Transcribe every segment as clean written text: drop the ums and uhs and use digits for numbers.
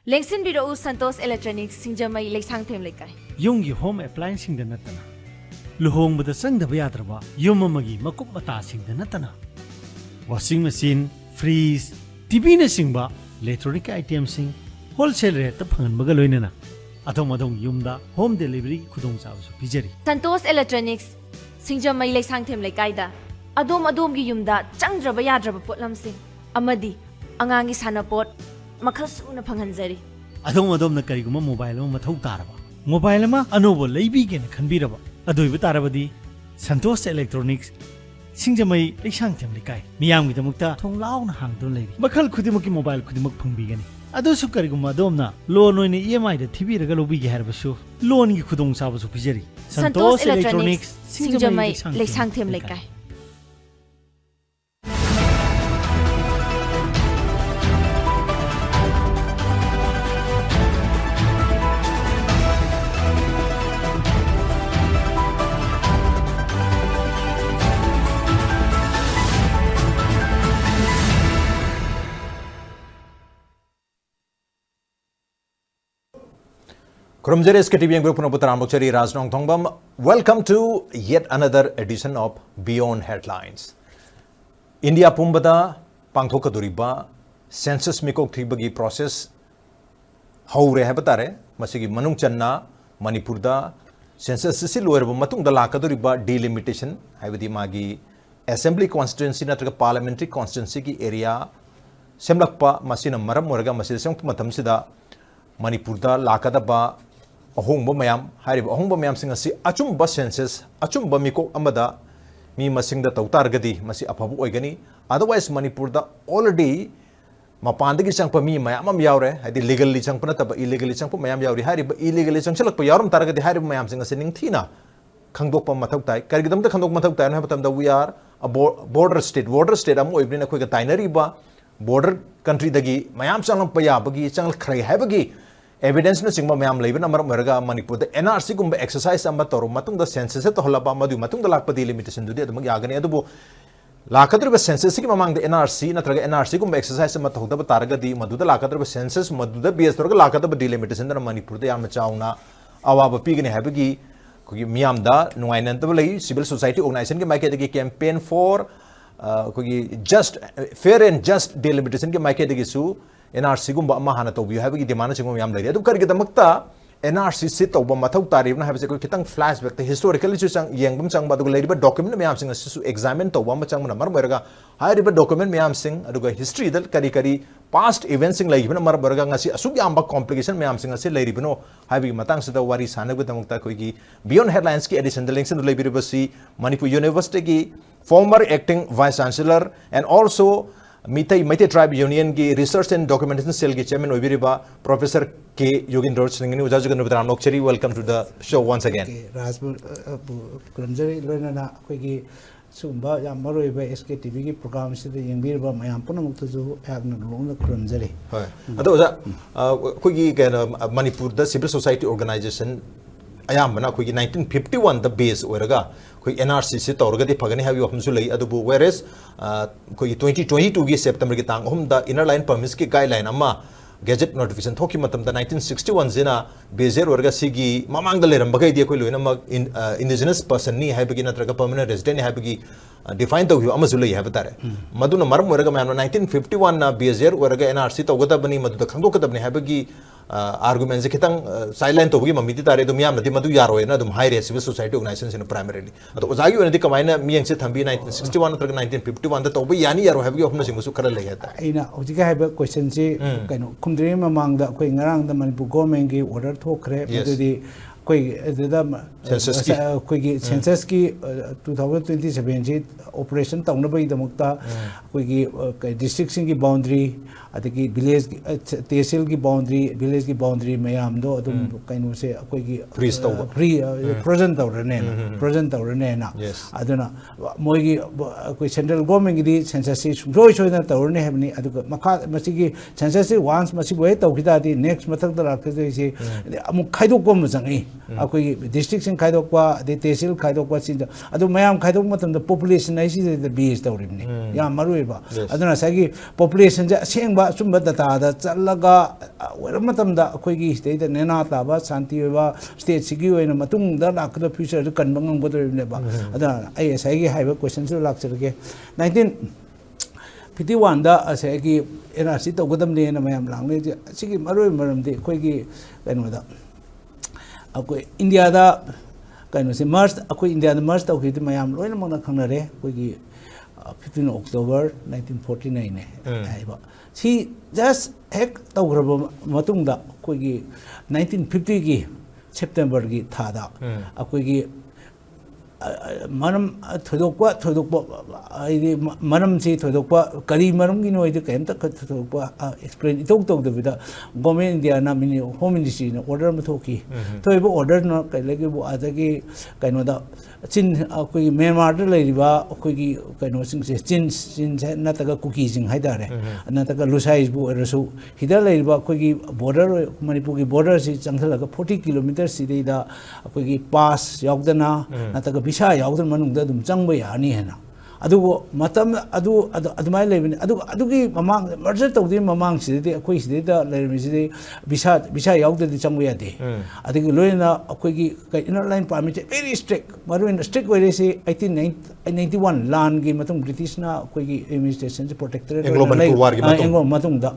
Lengsin biro Santos Electronics Singjamai Leksang Them Lekai. Yungi home appliance sing the natana. Luhong with the sang the Beatraba, Yumamagi, Makup Mata sing the natana. Washing machine, freeze, Tibina singba, electronic items sing, wholesale rate the Pan Magaloinana. Atomadong Yumda, home delivery Kudong House Pijeri. Santos Electronics Singjamai Leksang Them Lekaida. Adom Yumda, Chandraba Yadraba Potlam Sing. Amadi, Angangi Sanapot, Makasuna Panganzeri. Adom the Kariguma mobile Matau Taraba. Mobile ma Anobo Labigan can be raba. Adobe Tarabadi, Santos Electronics, Singjamai Leksang Them Lekai. Miam with the Mukta, Tong Laun Hang to Lady. Makal Kudimuki mobile Kudimuk Pungigani. Adosu Kariguma Domna, loan on the EMI the TV Regalobi Herbasu, loan Kudong Sabas Pijeri. Santos Electronics, Singjamai Leksang Them Lekai. Krumjere SKTV Group Punaputra Raj Nongthombam. Welcome to yet another edition of Beyond Headlines. India Pumbada Pangthoka Duriba Census Mikok Thibagi process Haure Habatare Masigi Manung Channa Manipurda Census Sisil Matung the Lakaduriba delimitation Havidi Magi Assembly Constituency Natraka Parliamentary Constituency area Semlakpa Masina Maram Morga Masil Matamsida Manipurda Lakadaba Ahongba mayam harib ahongba mayam sing asi achumba census achumba mikok amada mi masingda tautargadi masi apabu oigani otherwise Manipur da already mapandagi changpa mi mayam am yaure hadi legally changpa nataba illegally changpa mayam yauri harib illegally changchalakpa yarum targadi harib mayam sing asi ningthina khangdokpa mathau tai karigidam da khangdok mathau tai na habatam da we are a border state am oibni khoi ga tainari ba border country dagi mayam changpa yabagi changal khrai habagi evidence no singma mayam leiben amar merga Manipur the NRC gumba exercise amma toru matung the census to holaba madu matung the lakpa delimitation dudi adum yagani adubu lakadru census ki mamang the NRC natraga NRC gumba exercise amma tohda taraga di madu the lakadru census madu the bs torga lakadru delimitation the Manipur the yam chauna awaba pigni habigi ko miyam da nuainan lei civil society organization ke maike de campaign for ko just fair and just delimitation ke maike de su NRC gumba amma hana tobi habigi demand chingom yam lari adu kargi damakta NRC sit toba mathau tarib na habise ko kitang flashback the historically chu chang yengbam chang ba du lari ba document mayam sing su examine toba ma chang na mar merga hai riba document mayam sing adu ga history dal kari past events sing lagi na mar merga ngasi asug yam ba complication mayam sing ase lari bino habigi matang sa wari sana gu damakta ko gi beyond headlines ki edition the links in the library si Manipur University ki former acting Vice-Chancellor and also Mitai Tribe Union ki Research and Documentation Cell ki Chairman Oibiriba Professor K. Yugindro Singh ni Ujajugan Vidram Nokcheri. Welcome to the show once again. Raj Nongthombam ki sumba yamaro iba SKTV ki program se yengbirba mayam punamukta ju agna longna Krumjari. Hai. Ado ja koi ki Manipur the civil society organization ayam na koi 1951 the base oraga koi NRC se torgadi phagani habi hamsu lei adubu whereas koi 2022 gi September gi tang hum the inner line permits ki guideline amma gazette notification thoki matam da 1961 zina bezer orga sigi mamang da leram bagai dia koi loina ma indigenous person ni habigi natraga permanent resident ni habigi define to amazu lei habatare maduna maram orga ma 1951 na bezer orga NRC togada bani madu da khangdo kadabni habigi arguments kitang silent to mamiti tare dum yam nadi madu yaro na dum high civil society organizations in primarily ado ozagi wenadi kamaina miyang se thambi 1961 or 1951 da to yani yaro have you hopna singusu khara lei hata ina ojika have question si kaino kumdre mamang da koi ngarang da Manipur government ki order thokre adudi koi da koi census ki 2027 ji operation tauna bai da mukta koi district sing ki boundary adagi village tehsil ki boundary village ki boundary mayam do adum kaino se koi ki present tawrane na aduna moi ki koi central government ki census si roi na tawrane habni aduga makha masigi census si once masi boy tawkhida di next mathak da rakhe si amuk khaidok ko mazangi akoi district sing khaidok pa de tehsil khaidok pa sin adu mayam khaidok matam da population ai si the base tawribni ya marui ba aduna sagi population ja sengba sumba data da chalaga wera matam da khoi gi state da nena ta ba santi ba state sigi oina matung da lak da future da kan bangam go ne ba ada ai sai gi haiba question su lak chirge 1951 da ase gi NRC to godam ne na mayam lang ne sigi maroi maram de khoi gi kaino da akoi India da kaino se March akoi India da March to gi mayam loina mona khangna re khoi gi 15 October 1949 ne aiba si just hek tawgraba matungda koigi 1950 gi September gi thada akoigi manam thodokpa ai manam si thodokpa kari manam gi noi de kem ta thodokpa explain itok tok de bida government India na mini home ministry na order ma thoki toibo order na kailegi bu adagi kaino da chin akoi Myanmar da leiriba akoi kaino sing se chin na taga cookie sing haidare na taga lusai bu erasu hida leiriba akoi border Manipur gi border si changthalaga 40 km si da akoi pass yaugdana na taga visa yaugdan manungda dum changba yani hena adugo matam adumai lebini adugi mamang merger tawdi mamang sididi akoi sidida lermi sididi visa yaugda di changba yade adigi loina akoi gi inner line permit very strict maruin strict way se 1891 land gi matung British na akoi gi administration protectorate Anglo-Manipur war gi matung da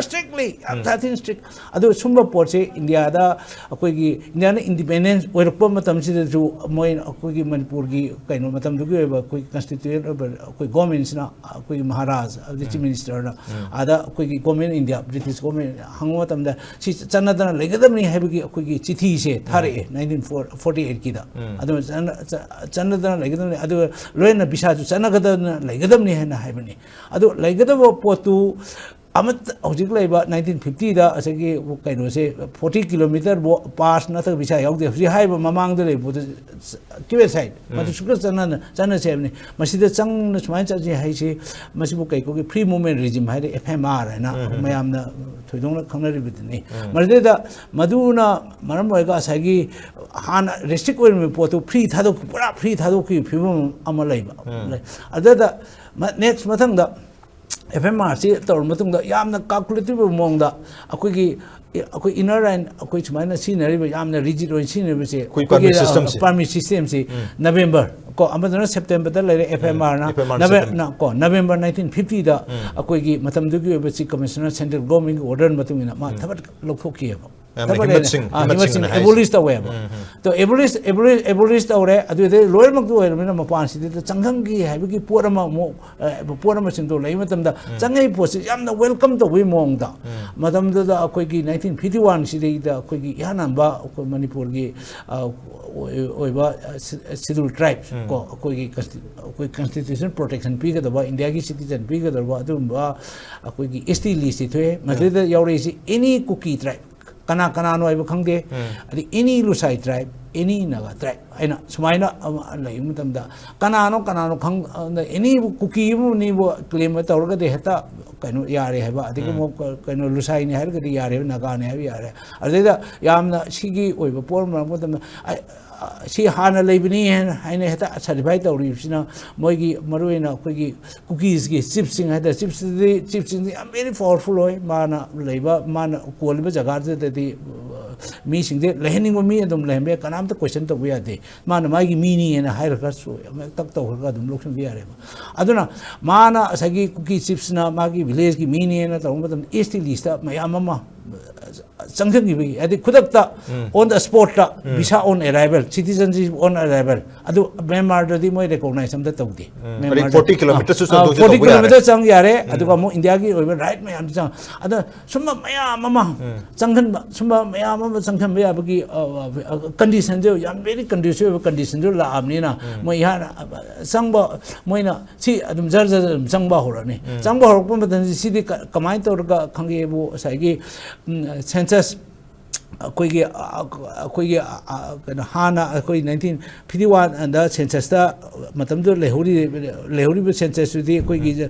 strictly that strict adu sumba porche India da akoi gi India na independence oirpa matam sidu moi akoi gi Manipur gi kaino matam du gi akoi constitution koi government na koi Maharaj the chief minister na ada koi government India British government hangwa tamda si chanadana legadam ni habi koi chithi se thare 1948 ki da adu chanadana legadam ni adu loina bisa chanagadana legadam ni hena habini adu legadam potu amat hojik laiba 1950 da asagi kaino se 40 km pass na ta bisa yaugde hri haiba mamang da le bu kiwe side matu sukra chana semni masida chang na smai cha ji hai se masibu kai ko free movement regime hai FMR na mayam na thoidong na khamnari bidni marde da maduna maram oiga asagi han restrict oil me potu free thado pura free thado ki phibum amalaiba adada next mathang da FMR si tawr matungda yamna calculative mongda akoi inner line akoi sumaina sinari yamna rigid oi sinari se permit system si November ko amadana September da lere FMR na November 1950 da akoi gi matam du gi basi commissioner central government order matungina ma thabat lokhoki ba abolish the web to abolish the ore adu de loyal mak do era ma pan si de changhang gi habi gi porama sin do lai matam da changai posi yamna welcome to we mong da madam da akoi gi 1951 si de da akoi gi yanan ba akoi Manipur gi oiba scheduled tribes ko akoi constitution protection pi ga da ba India gi citizen pi ga da ba adum ba akoi gi ST list thwe madre da yaure si any cookie tribe kana no ai khangde adi any lusai tribe any naga tribe aina sumaina lai mutam da kana no khang any cookie mu ni bo claim tawrga de heta kaino yare haba adi ko kaino lusai ni har ga yare naga ne yare adi da yamna sigi oiba por ma mutam si hana leibini haina heta certify tawri sina moigi maruina koigi cookies gi chips sing hada chips sing very powerful oi mana leiba mana kolba jagar de mi sing de lehening mi adum lembe kanam ta question to buya de mana magi mini ena hair ka so tak to ka dum lokson biya re aduna mana sagi cookie chips na magi village gi mini ena to matam st list mayam mama sanghang gi adi khudakta on the spot ta visa on arrival citizenship on arrival adu Myanmar da di moi recognize am da tawdi 40 km su 40 km chang yare adu ka mo India gi right mayam chang adu summa mayam mama changhan summa mayam mama changhan be abagi condition jo yam very conducive condition jo la amni na moi ha sangba moina si adum jar sangba horani sangba horpa madan si di kamai tor ga khange bu sai gi census koigi hana koi 1951 and census da matam do lehuri census di koigi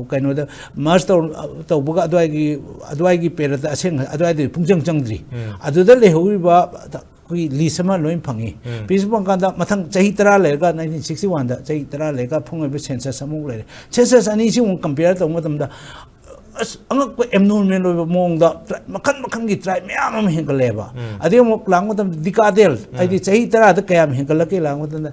kaino da march to buga adwai gi pera da aseng adwai de pungjang changdri adu da lehuri ba koi lisama loin phangi pisbang kanda mathang chahi tara lega 1961 da chahi tara lega phungai be census amuk le census ani si compare to matam da angak abnormal oiba mongda makhan gi try myam am hengaleba ade mok langmatam dikadel aidi chahi tara da kayam hengalake langmatam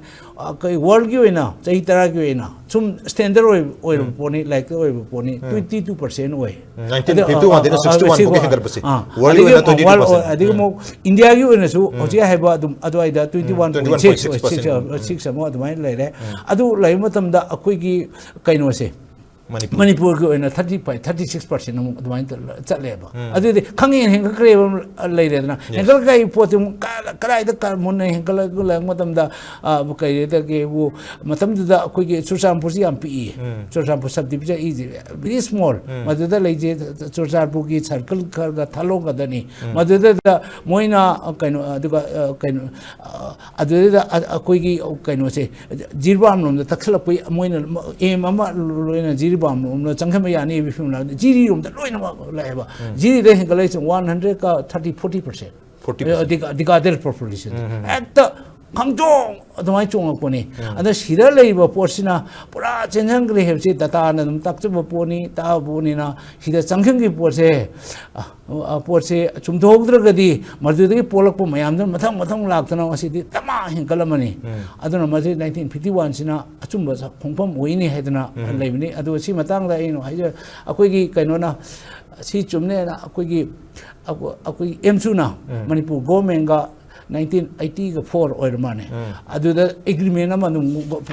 kai world gi oina chahi tara gi oina sum standard oi poni like oi poni 22% oi 1951 dina 61 ko hengal pasi world gi oina 22% ade mok india gi oina su hoji haiba adum adu aida 21.6 amo adumai lere adu lai matam da akoi gi kaino se Manipur ko na 36% mo dumain chatleba adu khangin heng kre lai re na heng kai potum karai da kar mon heng kala lang matam da kai da ke bu matam da ko ge chursam pusi am pi chursam pu sab dibja is very small madu da lai je chursam pu ki circle kar ga thalo ga dani madu da moina kaino adu kaino adu da ko ge kaino se jirbam nom da takhla pu moina em ama loina bam no changkham ya ni bifim la jiri rum da loina ma la ba jiri de hengalai 100 ka 40% dikadel population ekta khangchong adumai chong ko ni ada sira leiba porsina pura chenjang gre hebsi data na dum takchu poni ta boni na sida changkham gi porse chumthogdra gadi marju de polak po mayam dan mathang laktana asidi tama hinkalamani aduna ma 1951 sina achumba khongpam oini hedna leibni adu si matang da ino haja akoi gi kaino na si chumne na akoi emsu na manipur government ga 1984 or mane adu the agreement ama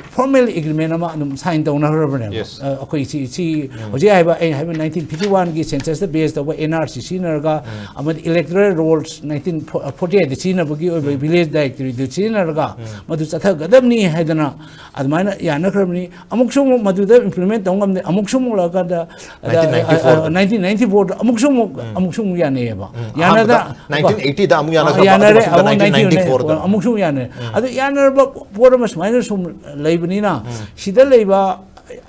formal agreement ama sign down harabane akoi si hoji haiba 1951 gi census the based of NRC sinarga amad electoral rolls 1948 the sina bugi village directory the sinarga madu chatha gadamni haidana admaina yana khrabni amuksum madu the implement dongam amuksum la ka 1994 amuksum yana ba yana da 1980 da amu yana 1994 amuk sum yana adu yana ba poramas minus sum leibnina sida leiba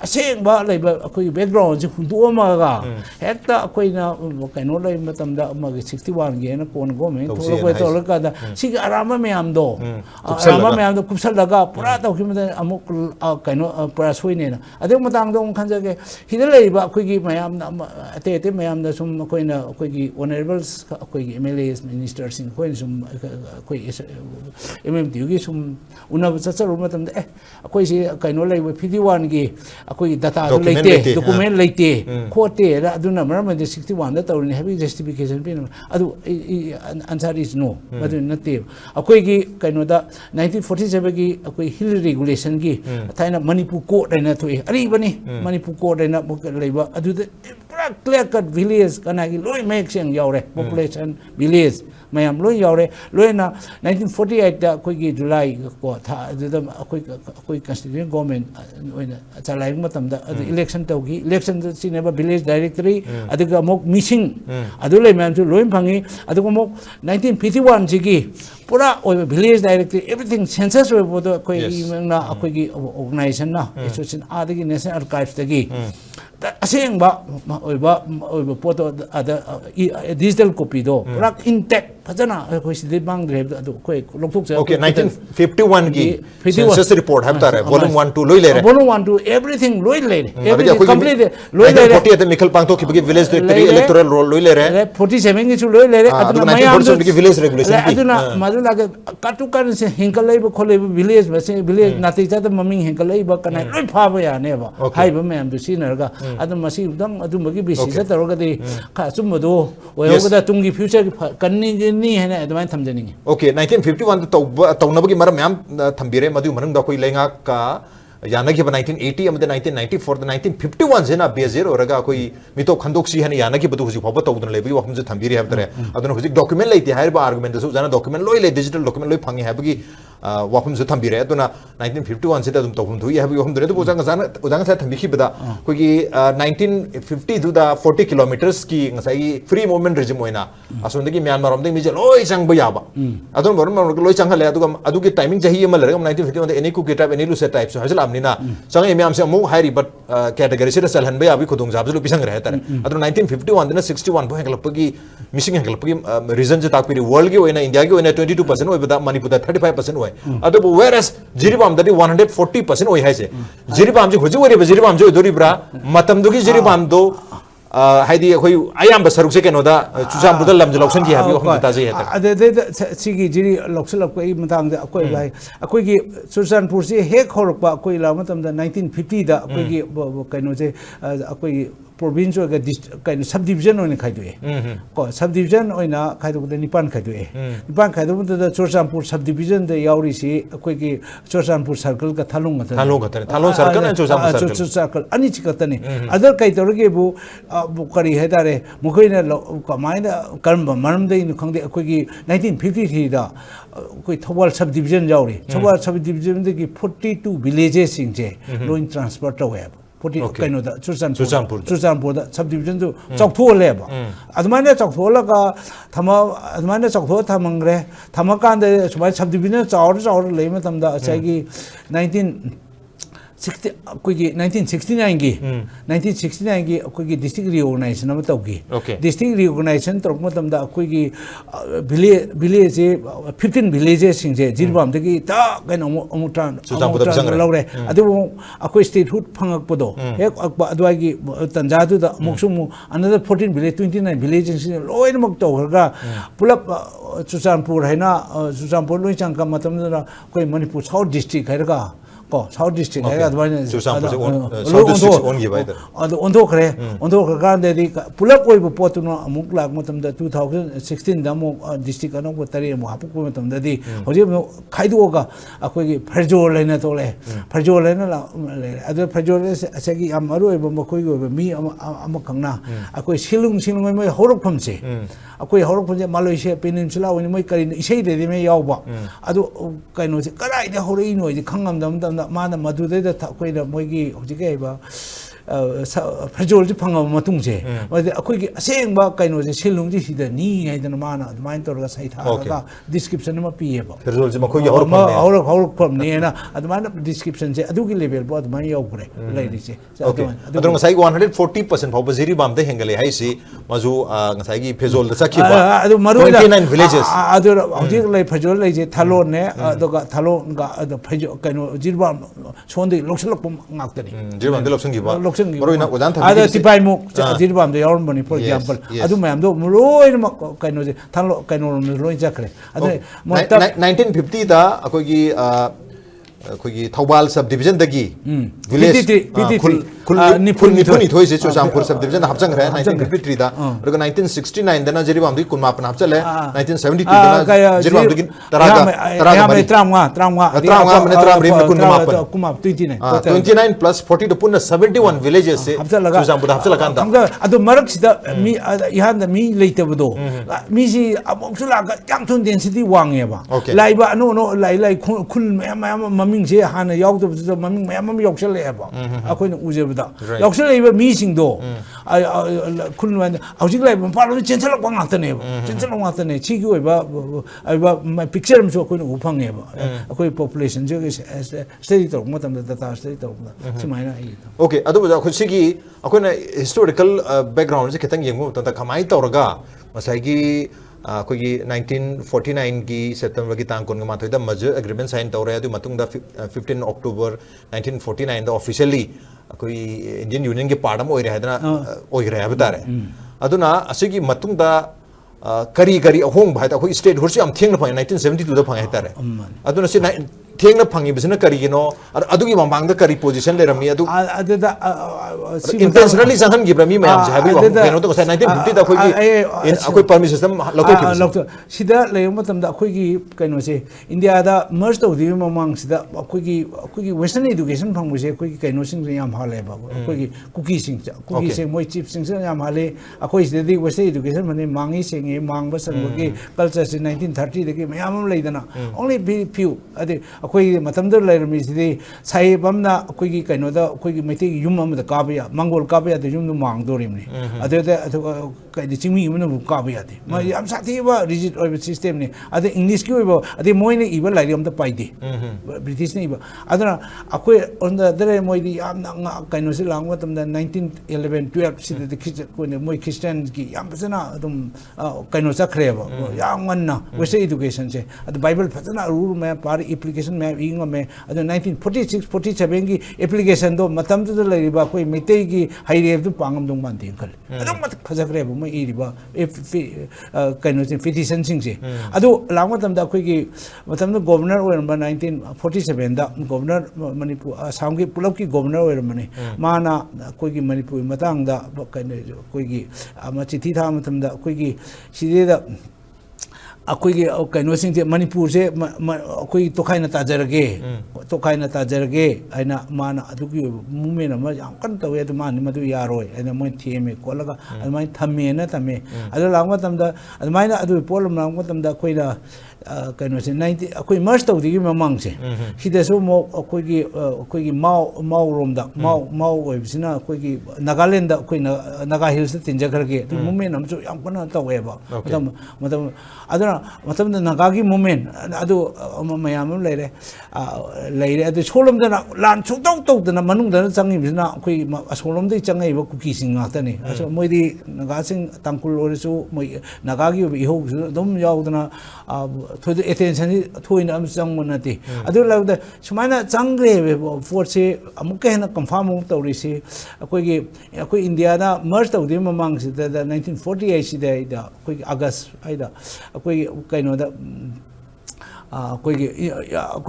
aseng ba leiba akoi background ji hundu ma ga hekta akoi na kaino lei matam da ma 61 ge na kon go me to lo ka da sig arama me am do kupsal daga pura ta khim da amuk kaino pura soi ne na adu matang dong khan ja ge hida leiba akoi gi mayam na ate mayam da sum akoi na akoi gi honorables akoi gi MLAs ministers in koi sum akoi MMT gi sum una chacharu matam da akoi si kaino leiba 51 gi akoi data leite document leite khote ra aduna maram 61 da tawni heavy justification pin adu answer is no adu nate akoi gi kaino da 1947 gi akoi hill regulation gi thaina manipur court na thoi ari bani manipur court na leiba adu pura clear cut village kana gi loi make seng yaure population village mayam loi yaure loina 1948 da akoi gi july ko tha adu da akoi constituent government oina chalai matam da election tawgi election sineba village directory aduga mok missing adu lei mam chu loin phangi aduga mok 1951 jigi pura oi village directory everything census oi bodo koi na akoi gi organization na association adagi national archives tagi aseng ba oi photo ada digital copy do pura intact phajana koi sidai bang dre adu koi lokthok ja okay 1951 gi census report have tare volume 1 2 loi le re volume 1 2 everything loi le everything complete loi le 40 ate mikhal pangto ki village directory electoral roll loi le re 47 gi chu loi le aduna mayam ki village regulation aduna maduna ga katukan se hinkalai ba kholai village ba se village natai cha da maming hinkalai ba kana loi pha ba ya ne ba hai ba mayam du sinar ga adu masi dang adu magi bisi sa taroga de kha chum do oyo ga da tungi future kanni ni hena adumai thamjani okay 1951 to na bagi maram yam thambire madu manang da koi lenga ka यानगी 1980 अमदे 1994 the 1951 जेना बेजेर ओरगा कोई मितो खंदोक्सी हने यानगी बदु हुजि फबो तौदन लेबि वखम जे थंबिरि हबतरे अदन हुजि document लेति हायरबा argument दसु जाना document लोय ले digital document लोय fungi हाबगी वखम जे थंबिरे अदुना 1951 से दम तौदन थुइ हाबगी वखम दरे तो उजांग सा थंबिखि बदा कोई 1950 दुदा 40 किलोमीटर्स की ngसाई फ्री मूवमेंट रेजिम होइना असोंदगी म्यांमार रोमदे मिजे लोय चंग बयाबा अदन बरम लोय चंग हले अदुगी टाइमिंग जही यम लरगा 1951 एनी कु गेटाप एनी लुसे टाइप सो हजला निना चंग एमियाम से मु हाइरी बट कैटेगरी से चलहन बे अभी खुदुंग जाबजु पिसंग रहे तारे अदर 1951 दिन 61 बो हेगलपगी मिसिंग हेगलपगी रीजन जे ताकपि वर्ल्ड के ओइना इंडिया के ओइना 22% ओइ बदा मणिपुर 35% ओइ अदब वेरस जिरिबाम ददी 140% ओइ हाइसे जिरिबाम जे हुजु ओरि जिरिबाम जो दोरिब्रा मतम दुगी जिरिबाम दो हाइदी अखोई अयाम सरुक से केनोदा चुचामपुर लमज लौसन की हाबी हम ताजे हेता अदे सिगी जिरी लौसलक कोई मतंग दा कोई भाई अखोई की चुचामपुर से हेक होरक अखोई ला मतम दा 1950 दा अखोई की कनो से अखोई province or kind of subdivision on Kaidu. Subdivision or na Kaidu the Nipan Kaidu. Nipan Kaidu the Chosampur subdivision, the Yaurisi, a quick Chosampur circle, Talung circle and Chosampur circle, Anichikatani. Other Kaitorgebu, Bukari Hedare, Mukoina Kamina, Karma, Manamde in the Kongi, 1950, with Towal subdivision Yauri. Towal subdivision, they 42 villages in J, doing transport away. Kind of the Chusanpur subdivision to Chokpo labor. Admana Chokola, Tama, Admana Chokpo, Tamangre, Tamakan, the subdivision, or Lamatam, the Sagi 1969 quick district reorganization Namatoki. District reorganization Trokmatam the quick village 15 villages in Jirbam the Omutan Lore. Adu a statehood Pangapodo. Adwagi Tanzatu the Moksumu another 14 village 29 villages in Loy Mokto pull up Susanpur Hena Susanpur Luisanka Matam Manipur South District Herga. South District, South pull up with Potuna, Mukla, Motam, the 2016 Damo district, and Otari, Mapukumatam, the day, Kaidoga, a quick Perjol Lenatole, Perjol, other Perjol, Sagi Amaru, Makoy, me, Amakana, a quick Shilung, Horopumse, a quick Horopum, Malaysia Peninsula, when you make it, say they may yawa. I do kind of say, the Horino, the Kangam. Mana Madude the Taqueda Mogi Ojigaba Pajol Panga Matunje. But a quick saying about kind of the Shilungi, the knee and the mana, the mind or the site description of a Pieba. How come Nena at the man of description, I do live about my ogre, ladies. Okay, I don't say 140% Popaziri Bam, the Hengale, I see Mazu Sagi Pezol, the Sakiba, 29 villages. Other like Pajol, Talone, Talon, the Pajo, kind of Jirba. So the Loxalopum Mactani. Jirban, the Loxing, other Tipaimu, Jirban, the Ormoni, for example. I do ma'am, do Muro, kind of Talo, kind of Roy Jacre. 1950, the Tawal subdivision, the Gi village. Nipuni toys it was Ampur subdivision, Hapsang, 1953, 1969, then a Jeribam, the Kumap and Hapsale, 1972, Tramwa, 29 plus 40 to Puna, 71 villages, Hapsalakanda. At the Marks, me, you had the me later with Misi Amoxula, Yankton density, Wangeva. Laiba, no, like Maming, Hana Yok, the Mamma Yoksel ever. I couldn't Actually, even missing though. I couldn't win. I was like, part of the Chancellor Wangatane, Chancellor Watane, Chigu, my picture him so couldn't upang ever. A quick population, state of Motam, the state of Simina. Okay, otherwise, I could see a historical background, Ketang Yamu, the Kamai Torga, Masagi. 1949 की सितंबर की तांग कोन माथोइदा मजर agreement sign तौरे अदु मतुंगदा 15 अक्टूबर 1949 दा officially कोई Indian union के part ओइ रहदना ओइ रह बतारे अदुना असिगी मतुंगदा करी अहोंग भाई ता कोई स्टेट होरसी हम थेंग फंग 1972 दा फंग हेतारे अदुना से थेंग ना फंगी बिसना करी गिनो अदुगी ममांग दा करी पोजीशन ले रमी अदु इंटेंशनली संहन गिब्रा मी मयाम जाबी केनो तो 1950 दा कोई परमिट सिस्टम लौके सिदा ले मतम दा कोई केनो से इंडिया दा मर्ज तो दि ममांग सिदा कोई वेस्टर्न एजुकेशन फंग से कोई केनो सिंग याम हाले बा कोई कुकी सिंग मोय चिप सिंग याम हाले कोई सिदि वेस्टर्न एजुकेशन मने मांगी सिंग मांग बसन के कल्चर से 1930 दे मयाम लेदना ओनली वेरी फ्यू अदे कोई मतमदर लेरमी सिदि साइ बमना कोई कइनोदा कोई मेथि युम अमदा काबिया मंगोल काबिया दे युम मांग दोरिमनी अदे कइ चिंगमी युम काबिया दे म याम साथीबा रिजिड ओइब सिस्टम ने अदे इंग्लिश की ओइब अदे मोइने इबा लाइरि अमदा पाइदे ब्रिटिश ने इबा अदना अकोइ ऑन द दरे मोइदि याम कइनो से लांग मतमदा 1911 12 सिदि कोने मोइ क्रिश्चियन की याम फसना अदुम कइनो चखरेबा याम गन्ना वेसे एजुकेशन से अदे बाइबल फसना रूल में पार एप्लीकेशन resolution मैं इंग में अदो 1946 47 की एप्लीकेशन दो मतम तो लेरिबा कोई मिते की हाईरेब तो पांगम दोंग मान दिंग खल अदो मत फजकरे बम इरिबा कैनो से पिटिशन सिंग से अदो लांग मतम दा कोई की मतम द गवर्नर ओरबा 1947 दा गवर्नर मणिपुर असम की पुलब की गवर्नर ओरमने माना कोई की मणिपुर मतंग दा कैनो कोई की अमा चिठी था मतम दा कोई की सिदे दा अखोई कैनो सिंह मणिपुर से अखोई तोखाइना ताजरगे तोखाइना ताजरगे आइना माना अदुगी मूवमेंट अमा याम कन तवे अदु मानि मदु यारोय आइना मोय थेमे कोलगा अदुमाइ थम्मे ना थम्मे अदु लांगवा तमदा अदुमाइना अदु पोलम लांगवा तमदा अखोइना कैनो से 90 अखोई मर्ज तौदिगी ममंग से हिदसु मो अखोई माउ रोमदा माउ ओइबसिना अखोई नागालैंड दा अखोई नागा हिल्स तिनजखरगे अदु मूवमेंट अमसु याम कन तवेबा मतलब अदुना मतलब नागागी मूवमेंट अदु मयाम लेरे अदु सोलमदना लान सुतौ तौदना मनुंगदना चंगिबिसना अखोई असोलमदि चंगैबा कुकीसिंग गातने असो मोइदि नागासिंग तांकुल ओरसु मोइ नागागी इहोसु दम यावदना थोद अटेंशन थोइन अम चंगमनते अदु लाउद सुमाइना चंग्रे फोर्से अमुक हेना कंफर्म तौरिसि अखोई इंडिया दा मर्ज तौदि ममांग सिदा 1948 सिदा अखोई अगस्त आइदा अखोई कैनो दा कोई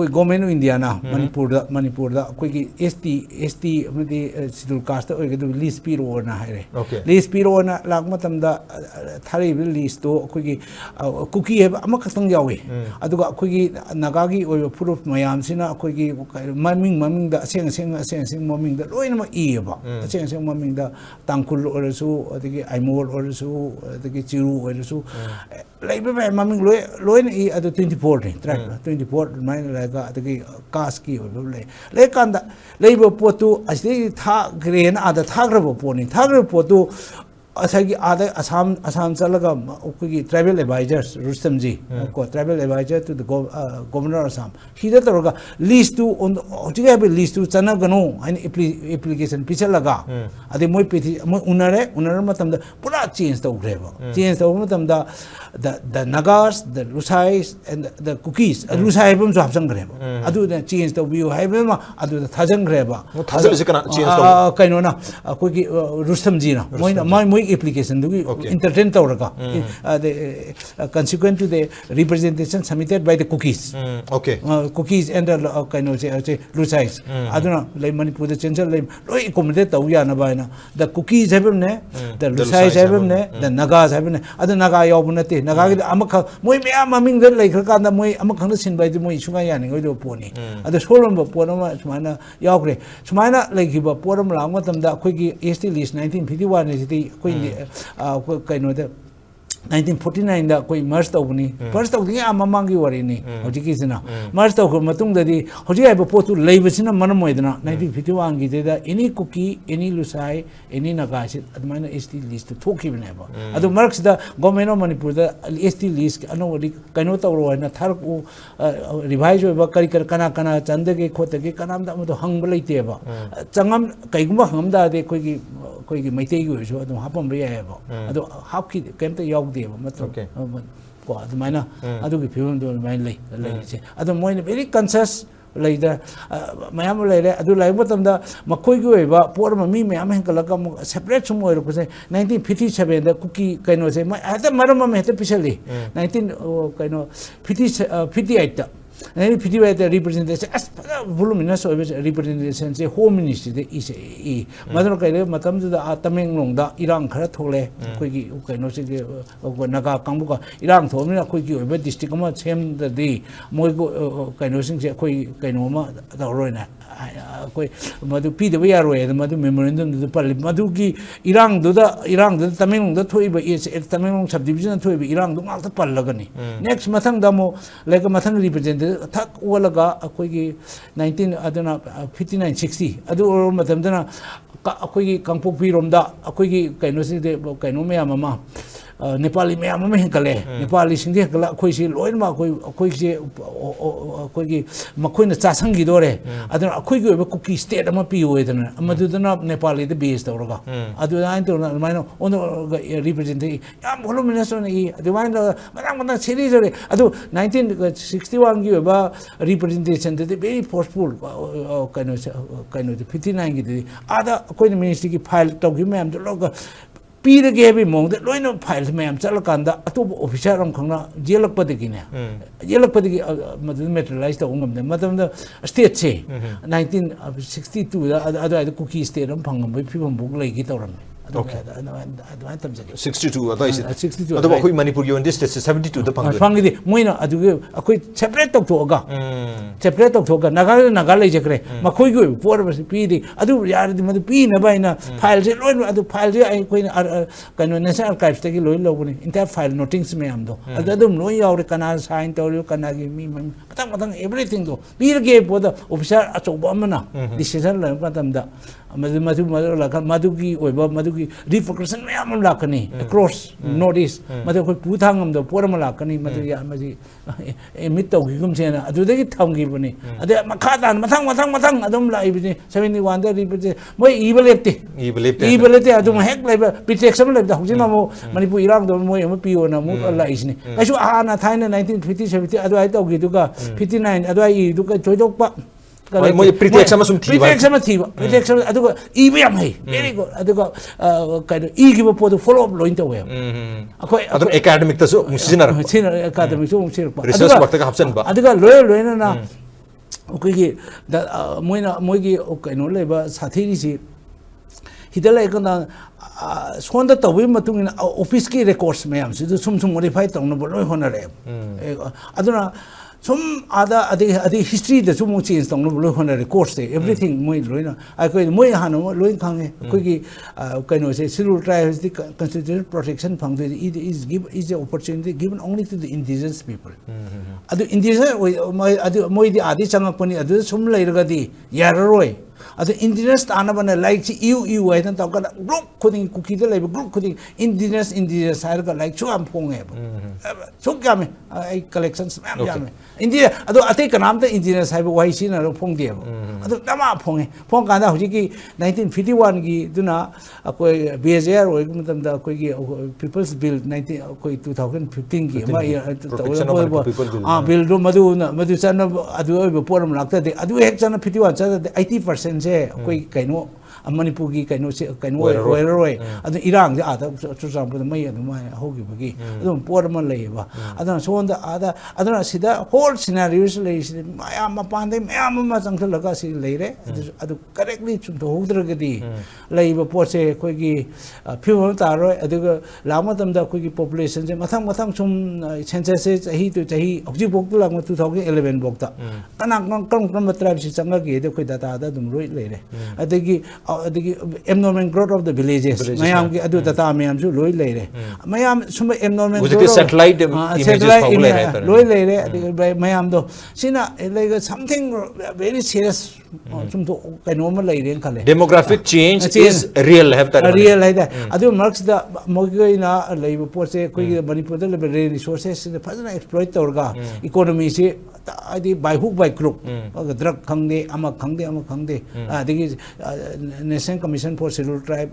गवर्नमेंट ऑफ इंडिया ना मणिपुर दा कोई एसटी अमदी शेड्यूल कास्ट ओइगदु लिस्ट पीरो ना हाइरे लिस्ट पीरो ना लाग मतम दा थारी लिस्ट तो कोई कुकी है अमा खतंग यावे अदुगा कोई नागागी ओइ प्रूफ मयाम सिना कोई ममिंग दा असेंग ममिंग दा लोइना इबा असेंग ममिंग दा तांकुल ओरसु अदगी आइमोल ओरसु अदगी चिरु ओरसु लाइबे ममिंग लोइन इ अदु 24 ने 24 माइन लगा अदगी कास की ले कांदा लेबो पोतु असि था ग्रेन आदा थाग्रबो पोनी थाग्रबो पोतु असागी आदा असम चलगा कोई ट्राइबल एडवाइजर्स रुस्तम जी को tribal adviser to the governor Assam हिदा तोरगा लिस्ट टू ऑन होजिगा बे लिस्ट टू चना गनो आइन एप्लीकेशन पिछलगा अदे मोय पेथि मोय उनर मतम दा पूरा चेंज तौग्रेबा चेंज तौ मतम दा the Nagas, the Lusais, and the cookies. Lusai bum so hapsang greba. Adu the change the view. Haibema adu the thajang greba. Thajang is kana change the. Kaino na kogi Rustam ji na. Moi application do entertain tawraga. The consequent to the representation submitted by the cookies. Okay. Cookies and the kaino say Lusais. Adu na like Manipur the chancellor like loi accommodate tawya na ba na. The cookies haibem ne, the Lusais haibem ne, the Nagas haibem ne. Adu Naga yawbunate. नागागी अमख मोय ma'am ममिंग the लेखर कांदा मोय अमख खंद सिनबाय दि मोय सुगा यानि गय दो pony अद सोलम ब पोनम सुमाना यावग्रे सुमाना लेखिबा पोरम लांग मतम दा अखोगी एसटी लिस्ट 1951 ने सिति कोई कैनो द 1949 दा कोई मर्ज तौबनी मर्ज तौदि ममांगी वरिनी होजिकिसना मर्ज तौखर मतुंग ददि होजि आइब पोतु लेबसिना मनम मोइदना 1951 गी देदा एनी कुकी एनी लुसाई एनी नगासि अदमाइना एसटी लिस्ट थोखिबनेबा अदु मर्क्स दा गवर्नमेंट ऑफ मणिपुर दा एसटी लिस्ट अनोवदि कैनो तौरो ना थारकु रिवाइज होबा करी कना कना चंदगे खोतगे कनाम दा मतो हंग लेतेबा चंगम कैगुम हंगम दा दे कोई मैतेगी होसो अदु हापम बयाबा अदु हापकी केमते याव देबा मतलब को अदमाइना अदुगी फिल्म दो माइन लेसे अदु मोइने वेरी कॉन्शियस लेदा मयाम लेरे अदु लाइब मतमदा मखोइगी होइबा पोर ममी मयाम हेंकलका सेपरेट सुम ओइरो कुसे 1957 दा कुकी कैनो से अत मरम में हेते पिछली 19 कैनो 58 दा नहीं फिटी वाइट रिप्रेजेंटेशन अस वॉल्यूमिनस रिप्रेजेंटेशन से होम मिनिस्ट्री दे इसे मतलब कइले मतम दा तमेंगलोंग दा इरांग खरा थोले कोइगी कैनो से नगा कांगबु का इरांग थोमने कोइगी ओबे डिस्ट्रिक्ट अमा सेम दे मोइगो कैनो सिंग से कोइ कैनो मा दरोइना कोई मधु पीदबा यारोय मधु मेमोरेंडम दु पल्ली मधु की इरांग दु तमेंगलोंग दा थोइबा तमेंगलोंग सब डिवीजन थोइबा इरांग दु गाल पल्लगनी नेक्स्ट मथंग दमो लाइक मथंग रिप्रेजेंट थक ओलगा अखोगी 19 अदना 59 60 अदु मतमदना अखोगी कंपोपी रोमदा अखोगी कैनो से कैनो मयाम अमा Nepali me am me kale Nepali sing de kala khoi si loin ma khoi si khoi ki makhoi na cha sang gi dore aduna khoi gi ba cookie state ama pi oi dana amadu dana Nepali de base dora adu ain to na mai no on represent yam voluminous on e adu mai no madang series ore adu 1961 gi ba representation de very forceful kind of 59 gi ada khoi ministry ki file to gi ma'am de log Peter gave him the loin of piles, ma'am, Salakanda, a two officer on Kona, Jelak Padigina. Jelak Padig materialized the woman, the mother of the state say, 1962, the other cookie state on Pangam, people book like it or 62 advice 62 adu khoi Manipur yon this 72 the pang fangi moina adu akoi separate tok thoga separate tok thoga naga le jekre makhoi go por pi di adu yar di madu pi na baina file je loi adu file je ai koi kanu national archives te ki loi lo buni entire file notings me am do adu loi yaw kana sign to kana gi mi matang everything do pi ge boda officer achoba amana decision la patam da Maduki or Maduki repercussion Lakani across Northeast, Madu Putangam, the Poramalakani, Madu Mito Gumsena, do they tongue giving? Makatan, Matang, I don't like 71, my evil evil, I don't heck labor, be take some like the Hujinamo, Manipur, Iran, the Moy Pio, and Muka Laisni. I should Anna Tina 1950, 70, Adwai Togi, 59, Adwai Duka Toyopa. Pretext sama sum thiba pretext aduga EVM hai very good aduga kind of give up to follow up loin to we akoi adu academic ta so sinar academic so research work ta hapsan ba aduga loina na okay gi moigi okay no leba sathi si hidala ekana sonda tawi matung office ki records mayam si sum modify tong no loi honare aduna some other history the some change tong no honare course everything moi loina I ko moi hanu loin khang ko ki kaino say civil tribes the constitutional protection fund is the opportunity given only to the indigenous people adu indigenous moi the adi changapani adu sum leiraga di yararoi adu indigenous anabana like you I don't talk group coding cookie the labor group coding indigenous hierarchy like so am pong so game I collections am India adu ate kanam ta indigenous haiba wai sin aro pong de adu dama pong kana hoji ki 1951 gi duna akoi BSR oi matam da koi gi people's bill 2015 gi ma bill do madu chana adu oi poram lakta de adu ek chana 51 cha 80% je koi kaino Manipur ki kaino roi adu irang ja ada chusam pu mai adu mai hogi bagi adu poram leiba adu so onda adu sida whole scenarios lay mayam mapande mayam ma changthal laga si leire adu correctly chum to hodragadi leiba pose koi gi phim ta roi adu lama tam da koi gi population je mathang chum census se chahi to chahi hoji bok tu lang 2011 bok ta kana kam tribe si changa gi de koi data da dum roi leire adagi abnormal growth of the villages mayam gi adu data mayam su loi leire mayam sum abnormal growth satellite images loi leire mayam do sina like something very serious sum to kainoma leire khale demographic change is real have that real like that adu marks the mogoina leiba pose koi Manipur the resources in further exploit torga economy se adi by hook by crook drug khangde ama khangde adigi National Commission for Scheduled Tribe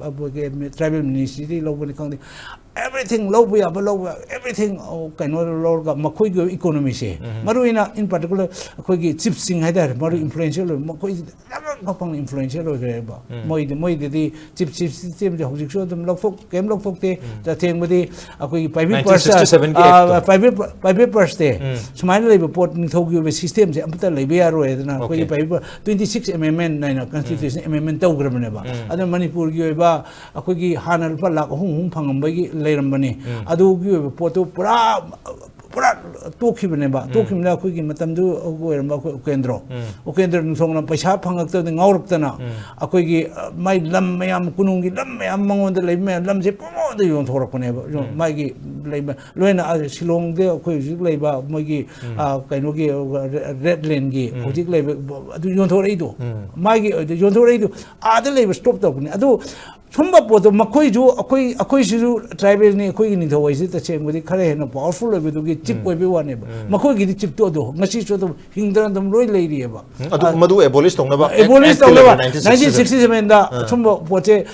tribal ministry lobani khangde everything low everything kind of low makoi economy se maruina in particular koi chip sing haidar maru influential makoi kapang influential ba moi de chip system je hojik so dum lokfok kem lokfok te ta theng bodi akoi private pers te smile labor port ni thogi system je amta lebe yaro edna koi 26 amendment naina constitution amendment tawgrabne ba adu Manipur gi ba akoi gi hanal pa lak hum phangam ba gi leirambani adu gi poto pura tokibne ba tokimna khoi gi matam du goiramba ukendro nthongna paisa phangak ta ngauruk tana akoi gi mai lam mayam kunung gi lam mayam mangon da leime lam je pomo da yon thorak ne ba mai gi leima loina silong de akoi ji leiba moi gi kaino gi red lane gi hojik leiba adu yon thorei do mai gi yon thorei do ada leiba stop ta ne adu ꯁꯨꯝꯕ ꯄꯣꯠꯇꯣ ꯃꯈꯣꯏꯁꯨ ꯑꯩꯈꯣꯏꯁꯤꯁꯨ ꯇ꯭ꯔꯥꯏꯕꯦꯜꯅꯤ ꯑꯩꯈꯣꯏꯒꯤ ꯅꯤꯡꯊꯧ ꯇꯁꯦꯡꯕꯗꯤ ꯈꯔ ꯍꯦꯟꯅ powerful ꯑꯣꯏꯕꯗꯨꯒꯤ chip ꯑꯣꯏꯕ ꯋꯥꯅꯦꯕ ꯃꯈꯣꯏꯒꯤꯗꯤ ꯆꯤꯞꯇꯣ ꯑꯗꯣ ꯉꯁꯤꯁꯨ ꯑꯗꯨꯝ ꯍꯤꯡꯗꯅ ꯑꯗꯨꯝ ꯂꯣꯏ ꯂꯩꯔꯤꯑꯕ ꯑꯗꯨ ꯃꯗꯨ ꯑꯦꯕꯣꯂꯤꯁ ꯇꯧꯅꯕ 1967ꯗ ꯁꯨꯝꯕ ꯄꯣꯠꯁꯦ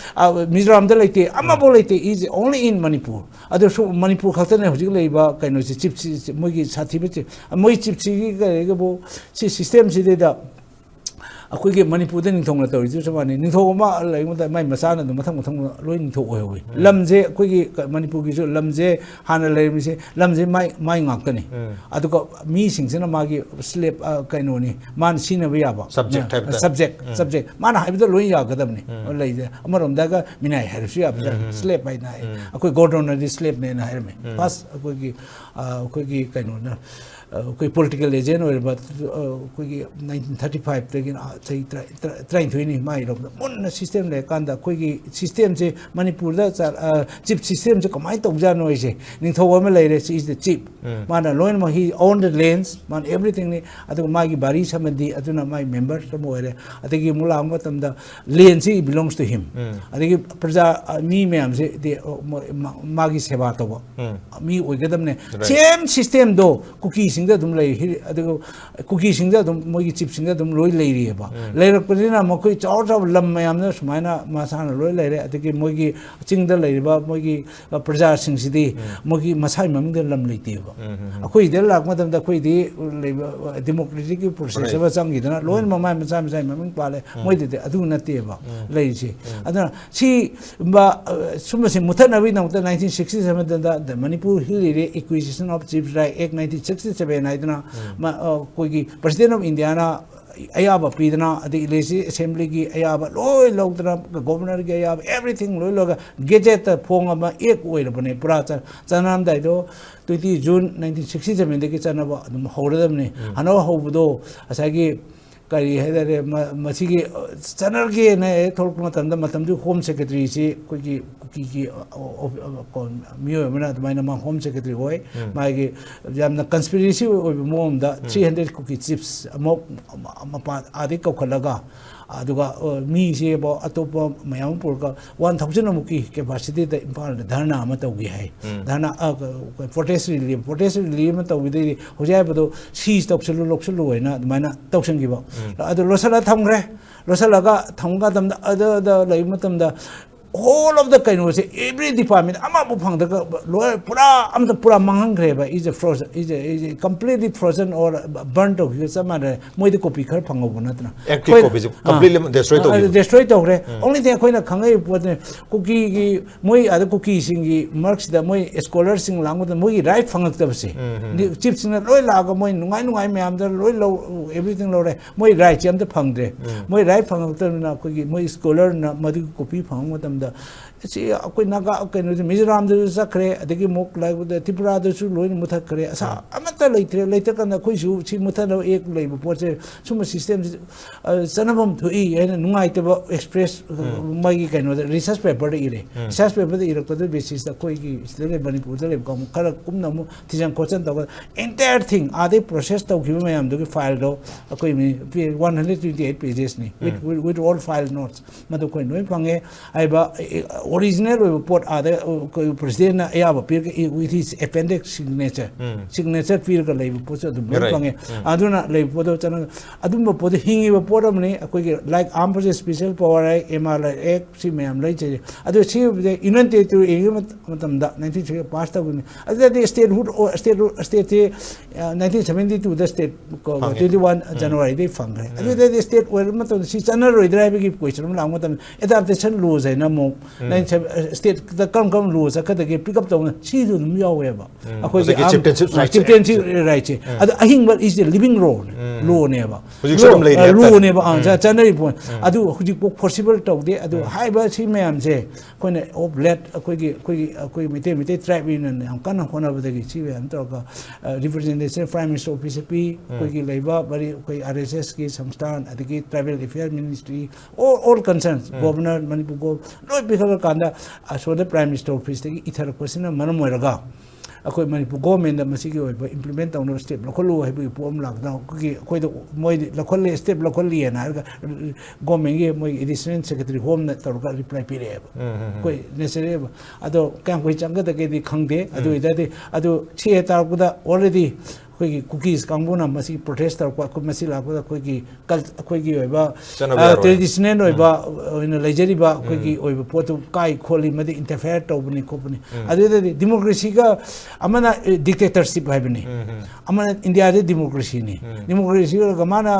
ꯃꯤꯖꯣꯔꯥꯝꯗ ꯂꯩꯇꯦ ꯑꯃꯐꯥꯎ ꯂꯩꯇꯦ 이즈 only in ꯃꯅꯤꯄꯨꯔ ꯑꯗꯣ ꯃꯅꯤꯄꯨꯔ ꯈꯛꯇꯅꯦ ꯍꯧꯖꯤꯛ ꯂꯩꯕ ꯀꯩꯅꯣꯁꯤ ꯆꯤꯞꯁꯤ ꯃꯣꯏꯒꯤ ꯁꯥꯊꯤꯕ ꯆꯤꯞ ꯃꯣꯏ ꯆꯤꯞꯁꯤꯒꯤ ꯀꯔꯤꯒꯕꯨ ꯁꯤ ꯁꯤꯁꯇꯦꯝꯁꯤꯗꯩꯗ ꯑꯩꯈꯣꯏꯒꯤ ꯃꯅꯤꯄꯨꯔꯗ ꯅꯤꯡꯊꯧꯅ ꯇꯧꯔꯤꯁꯨ ꯆꯞ ꯃꯥꯟꯅꯩ ꯅꯤꯡꯊꯧ ꯑꯃ ꯂꯩꯕꯗ ꯃꯥꯏ ꯃꯆꯥꯅ ꯑꯗꯨꯝ ꯃꯊꯪ ꯂꯣꯏ ꯅꯤꯡꯊꯧ ꯑꯣꯏꯍꯧꯏ ꯂꯝꯁꯦ ꯑꯩꯈꯣꯏꯒꯤ ꯃꯅꯤꯄꯨꯔꯒꯤꯁꯨ ꯂꯝꯁꯦ ꯍꯥꯟꯅ ꯂꯩꯔꯝꯃꯤꯁꯦ ꯂꯝꯁꯦ ꯃꯥꯏ ꯉꯥꯛꯇꯅꯤ ꯑꯗꯨꯒ ꯃꯤꯁꯤꯡꯁꯤꯅ ꯃꯥꯒꯤ ꯁ꯭ꯂꯦꯞ ꯀꯩꯅꯣꯅꯤ ꯃꯥꯅ ꯁꯤꯖꯤꯟꯅꯕ ꯌꯥꯕ ꯁꯕꯖꯦꯛ ꯃꯥꯅ ꯍꯥꯏꯕꯗ ꯂꯣꯏ ꯌꯥꯒꯗꯕꯅꯤ ꯂꯩꯁꯦ ꯑꯃꯔꯣꯝꯗꯒ ꯃꯤꯅꯥꯏ ꯍꯥꯏꯔꯁꯨ ꯌꯥꯕ ꯁ꯭ꯂꯦꯞ ꯍꯥꯏꯅ ꯍꯥꯏ ꯑꯩꯈꯣꯏ ꯒꯣꯔꯗꯣꯅꯔꯗꯤ ꯁ꯭ꯂꯦꯞꯅꯦꯅ ꯍꯥꯏꯔꯝꯃꯦ ꯐꯥꯁ ꯑꯩꯈꯣꯏꯒꯤ ꯀꯩꯅꯣꯅ ꯑꯩꯈꯣꯏ ꯄꯣꯂꯤꯇꯤꯀꯦꯜ ꯑꯦꯖꯦꯟ ꯑꯣꯏꯔꯕ ꯑꯩꯈꯣꯏꯒꯤ 1935ꯗꯒꯤ ꯆꯍꯤ 23ꯅꯤ ꯃꯥꯏꯔꯣꯝꯗ ꯃꯨꯟꯅ ꯁꯤꯁꯇꯦꯝ ꯂꯩꯔꯀꯥꯟꯗ ꯑꯩꯈꯣꯏꯒꯤ ꯁꯤꯁꯇꯦꯝꯁꯦ ꯃꯅꯤꯄꯨꯔꯗ ꯆꯤꯞ ꯁꯤꯁꯇꯦꯝꯁꯦ ꯀꯃꯥꯏꯅ ꯇꯧꯖꯥꯠꯅꯣ ꯍꯥꯏꯁꯦ ꯅꯤꯡꯊꯧ ꯑꯃ ꯂꯩꯔꯦ ꯁꯤ ꯏꯁ ꯗ ꯆꯤꯞ ꯃꯥꯅ ꯂꯣꯏꯅꯃꯛ ꯍꯤ ꯑꯣꯟ ꯗ ꯂꯦꯟꯁ ꯃꯥꯅ ꯑꯦꯕ꯭ꯔꯤꯊꯤꯡꯅꯤ ꯑꯗꯨꯒ ꯃꯥꯒꯤ ꯕꯥꯔꯤ ꯁꯝꯕꯟꯗꯤ ꯑꯗꯨꯅ ꯃꯥꯒꯤ ꯃꯦꯝꯕꯔ ꯑꯃ ꯑꯣꯏꯔꯦ ꯑꯗꯒꯤ ꯑꯃꯨꯛ ꯂꯥꯛꯄ ꯃꯇꯝꯗ ꯂꯦꯟꯁꯤ ꯕꯤꯂꯣꯡꯁ ꯇꯨ ꯍꯤꯝ ꯑꯗꯒꯤ ꯄ꯭ꯔꯖꯥ ꯃꯤ ꯃꯌꯥꯝꯁꯦ ꯃꯥꯒꯤ ꯁꯦꯕꯥ ꯇꯧꯕ ꯃꯤ ꯑꯣꯏꯒꯗꯕꯅꯦ ꯁꯦꯝ ꯁꯤꯁꯇꯦꯝꯗꯣ ꯀꯨꯀꯤꯁꯤꯡꯗ ꯑꯗꯨꯝ ꯂꯩ ꯑꯗꯨꯒ ꯀꯨꯀꯤꯁꯤꯡꯗ ꯑꯗꯨꯝ ꯃꯣꯏꯒꯤ ꯆꯤꯞꯁꯤꯡꯗ ꯑꯗꯨꯝ ꯂꯣꯏ ꯂꯩꯔꯤꯑꯕ ꯂꯩꯔꯛꯄꯅꯤꯅ ꯃꯈꯣꯏ ꯆꯥꯎꯕ ꯂꯝ ꯃꯌꯥꯝꯅ ꯁꯨꯃꯥꯏꯅ ꯃꯁꯥꯅ ꯂꯣꯏ ꯂꯩꯔꯦ ꯑꯗꯒꯤ ꯃꯣꯏꯒꯤ ꯆꯤꯡꯗ ꯂꯩꯔꯤꯕ ꯃꯣꯏꯒꯤ ꯄ꯭ꯔꯖꯥꯁꯤꯡꯁꯤꯗꯤ ꯃꯣꯏꯒꯤ ꯃꯁꯥꯒꯤ ꯃꯃꯤꯡꯗ ꯂꯝ ꯂꯩꯇꯦꯕ ꯑꯩꯈꯣꯏꯗ ꯂꯥꯛꯄ ꯃꯇꯝꯗ ꯑꯩꯈꯣꯏꯗꯤ ꯂꯩꯕ ꯗꯦꯃꯣꯀ꯭ꯔꯦꯇꯤꯛꯀꯤ ꯄ꯭ꯔꯣꯁꯦꯁ ꯑꯃ ꯆꯪꯈꯤꯗꯅ ꯂꯣꯏꯅꯃꯛ ꯃꯥꯏ ꯃꯁꯥꯒꯤ ꯃꯃꯤꯡ ꯄꯥꯜꯂꯦ ꯃꯣꯏꯗꯗꯤ ꯑꯗꯨ ꯅꯠꯇꯦꯕ ꯂꯩꯔꯤꯁꯦ ꯑꯗꯨꯅ ꯁꯨꯝꯕꯁꯤ ꯃꯨꯊꯠꯅꯕꯒꯤꯗꯃꯛꯇ 1967ꯗ Manipur hill acquisition of chiefs right act 1967 ꯍꯥꯏꯗꯅ ꯑꯩꯈꯣꯏꯒꯤ ꯄ꯭ꯔꯁꯤꯗꯦꯟ ꯑꯣꯐ ꯏꯟꯗꯤꯌꯥꯅ ꯑꯌꯥꯕ ꯄꯤꯗꯅ ꯑꯗꯩ ꯂꯦꯖꯤꯁꯂꯦꯇꯤꯚ ꯑꯦꯁꯦꯝꯕ꯭ꯂꯤꯒꯤ ꯑꯌꯥꯕ ꯂꯣꯏ ꯂꯧꯗꯅ ꯒꯣꯕꯔꯅꯔꯒꯤ ꯑꯌꯥꯕ ꯑꯦꯕ꯭ꯔꯤꯊꯤꯡ ꯂꯣꯏ ꯂꯧꯔꯒ ꯒꯦꯖꯦꯠꯇ ꯐꯣꯡ ꯑꯃ ꯑꯦꯛ ꯑꯣꯏꯔꯕꯅꯦ ꯄꯨꯔꯥ ꯆꯠꯅꯔꯝꯗꯥꯏꯗꯣ 20 ꯖꯨꯟ 1967ꯗꯒꯤ ꯆꯠꯅꯕ ꯑꯗꯨꯝ ꯍꯧꯔꯗꯕꯅꯤ ꯍꯥꯟꯅ ꯍꯧꯕꯗꯣ ꯉꯁꯥꯏꯒꯤ ꯀꯔꯤ ꯍꯥꯏꯇꯥꯔꯦ ꯃꯁꯤꯒꯤ ꯆꯠꯅꯔꯒꯦꯅ ꯍꯦꯛ ꯊꯣꯛꯂꯛꯄ ꯃꯇꯝꯗ ꯃꯇꯝꯗꯨ ꯍꯣꯝ ꯁꯦꯀ꯭ꯔꯦꯇꯔꯤꯁꯤ ꯑꯩꯈꯣꯏꯒꯤ ꯀꯨꯀꯤꯒꯤ ꯃꯤꯑꯣꯏ ꯑꯃꯅ ꯑꯗꯨꯃꯥꯏꯅ ꯃꯥ ꯍꯣꯝ ꯁꯦꯀ꯭ꯔꯦꯇꯔꯤ ꯑꯣꯏ ꯃꯥꯒꯤ ꯌꯥꯝꯅ ꯀꯟꯁꯄꯤꯔꯦꯁꯤ ꯑꯣꯏꯕ ꯃꯑꯣꯡꯗ 300 ꯀꯨꯀꯤ ꯆꯤꯞꯁ ꯑꯃꯨꯛ ꯃꯄꯥꯟ ꯑꯥꯗꯒꯤ ꯀꯧꯈꯠꯂꯒ ꯑꯗꯨꯒ ꯃꯤꯁꯦ ꯑꯇꯣꯞꯄ ꯃꯌꯥꯝ ꯑꯃ ꯄꯨꯔꯒ 1000 ꯑꯃꯨꯛꯀꯤ ꯀꯦꯄꯥꯁꯤꯇꯤꯗ ꯏꯝꯐꯥꯜꯗ ꯙꯔꯅꯥ ꯑꯃ ꯇꯧꯒꯦ ꯍꯥꯏ ꯙꯔꯅꯥ ꯄ꯭ꯔꯣꯇꯦꯁ ꯔꯤꯂꯤꯞ ꯑꯃ ꯇꯧꯕꯗꯩꯗꯤ ꯍꯧꯖꯤꯛ ꯍꯥꯏꯕꯗꯣ ꯁꯤꯖ ꯇꯧꯁꯜꯂꯨ ꯂꯧꯁꯜꯂꯨ ꯍꯥꯏꯅ ꯑꯗꯨꯃꯥꯏꯅ ꯇꯧꯁꯟꯈꯤꯕ ꯑꯗꯨ ꯂꯣꯏꯁꯤꯜꯂꯒ ꯊꯝꯈ꯭ꯔꯦ ꯂꯣꯏꯁꯤꯜꯂꯒ ꯊꯝꯕ ꯃꯇꯝꯗ ꯑꯗꯨꯗ ꯂꯩꯕ ꯃꯇꯝꯗ whole of the kainos every department amabu phang da pura am the pura manghang greba is a frozen is a completely frozen or burnt of you some other moi the copy khar phang obuna tna active copy completely destroy to gre only the koina khangai pot cookie gi moi other cookie sing marks the moi scholars sing lang the moi right phang ta bse chips na loi la ga moi nungai me am da loi lo everything lo re moi right jam the phang de moi right phang ta na ko gi moi scholar na madi copy phang matam da see akoi naga kaino mizoram da sakre adagi mok like the tripura da su loi mutha kare asa amata later kan koi su chi mutha no ek lei bo che sum system sanabam thui ena nungai te express mai kaino research paper de ire research paper de ire to basis da koi gi sele Manipur da le kam kala kumna mu tijan question da entire thing ade process to gi mayam do file do akoi mi 128 pages ni with all file notes madu koi noi phange aiba original report other president ayaba pir with his appendix signature pir ka lei po so dum phange aduna lei po do chana adum po de hingi po ram ni akoi like armed forces special power mr act si mayam lei che adu si union territory matam da 19 pass ta gun adu the statehood state 1972 the state 21 January they fangre adu the state where matam si channel roi drive ki question lang matam adaptation laws ai na mo state the come rules akadagi pick up to si du mi yawe ba akoi chieftainship right che adu ahing but is the living law ne ba law ne ba channel point adu huji possible to de adu hai ba si mayam je koine oblet akoi mite tribe in am kana hona ba de si am to ka representation prime minister office pi koi ki leiba bari koi RSS ki samsthan adagi travel affairs ministry all concerns governor Manipur go no because kanda so the prime minister office the ithar question manam moiraga ꯑꯩꯈꯣꯏ ꯃꯅꯤꯄꯨꯔ ꯒꯣꯔꯃꯦꯟꯗ ꯃꯁꯤꯒꯤ ꯑꯣꯏꯕ implement ꯇꯧꯅꯕ step ꯂꯧꯈꯠꯂꯨ ꯍꯥꯏꯕꯒꯤ ꯄꯣꯠ ꯑꯃ ꯂꯥꯛꯇꯅ ꯑꯩꯈꯣꯏꯗ ꯃꯣꯏꯗꯤ ꯂꯧꯈꯠꯂꯦ step ꯂꯧꯈꯠꯂꯤꯑꯅ ꯍꯥꯏꯔꯒ ꯒꯣꯔꯃꯦꯟꯒꯤ ꯃꯣꯏꯒꯤ ꯑꯦꯗꯤꯁꯅꯦꯜ ꯁꯦꯀ꯭ꯔꯦꯇꯔꯤ ꯍꯣꯝꯅ ꯇꯧꯔꯒ ꯔꯤꯄ꯭ꯂꯥꯏ ꯄꯤꯔꯛꯑꯦꯕ ꯑꯩꯈꯣꯏ ꯅꯦꯁꯔꯤꯑꯦꯕ ꯑꯗꯣ ꯀꯌꯥꯝ ꯀꯨꯏ ꯆꯪꯒꯗꯒꯦꯗꯤ ꯈꯪꯗꯦ ꯑꯗꯨ ꯑꯣꯏꯇꯥꯔꯗꯤ ꯑꯗꯨ ꯁꯤ ꯍꯦꯛ ꯇꯥꯔꯛꯄꯗ ꯑꯣꯜꯔꯦꯗꯤ ꯑꯩꯈꯣꯏꯒꯤ ꯀꯨꯀꯤꯁ ꯀꯥꯡꯕꯨꯅ ꯃꯁꯤ ꯄ꯭ꯔꯣꯇꯦꯁ ꯇꯧꯔꯛꯄ ꯑꯩꯈꯣꯏ ꯃꯁꯤ ꯂꯥꯛꯄꯗ ꯑꯩꯈꯣꯏꯒꯤ ꯑꯣꯏꯕ ꯇ꯭ꯔꯦꯗꯤꯁꯅꯦꯜ ꯑꯣꯏꯕ ꯑꯣꯏꯅ ꯂꯩꯖꯔꯤꯕ ꯑꯩꯈꯣꯏꯒꯤ ꯑꯣꯏꯕ ꯄꯣꯠꯇꯨ ꯀꯥꯏ ꯈꯣꯠꯂꯤ ꯃꯗꯤ ꯏꯟꯇꯔꯐꯤꯌꯔ ꯇꯧꯕꯅꯤ ꯈꯣꯠꯄꯅꯤ ꯑꯗꯨꯗꯗꯤ ꯗꯤꯃꯣꯀ꯭ꯔꯦꯁꯤꯒ ꯑꯃꯅ ꯗꯤꯛꯇꯦꯇꯔꯁꯤꯞ ꯍꯥꯏꯕꯅꯤ ꯑꯃꯅ ꯏꯟꯗꯤꯌꯥꯗꯤ ꯗꯤꯃꯣꯀ꯭ꯔꯦꯁꯤꯅꯤ ꯗꯤꯃꯣꯀ꯭ꯔꯦꯁꯤꯒ ꯃꯥꯅ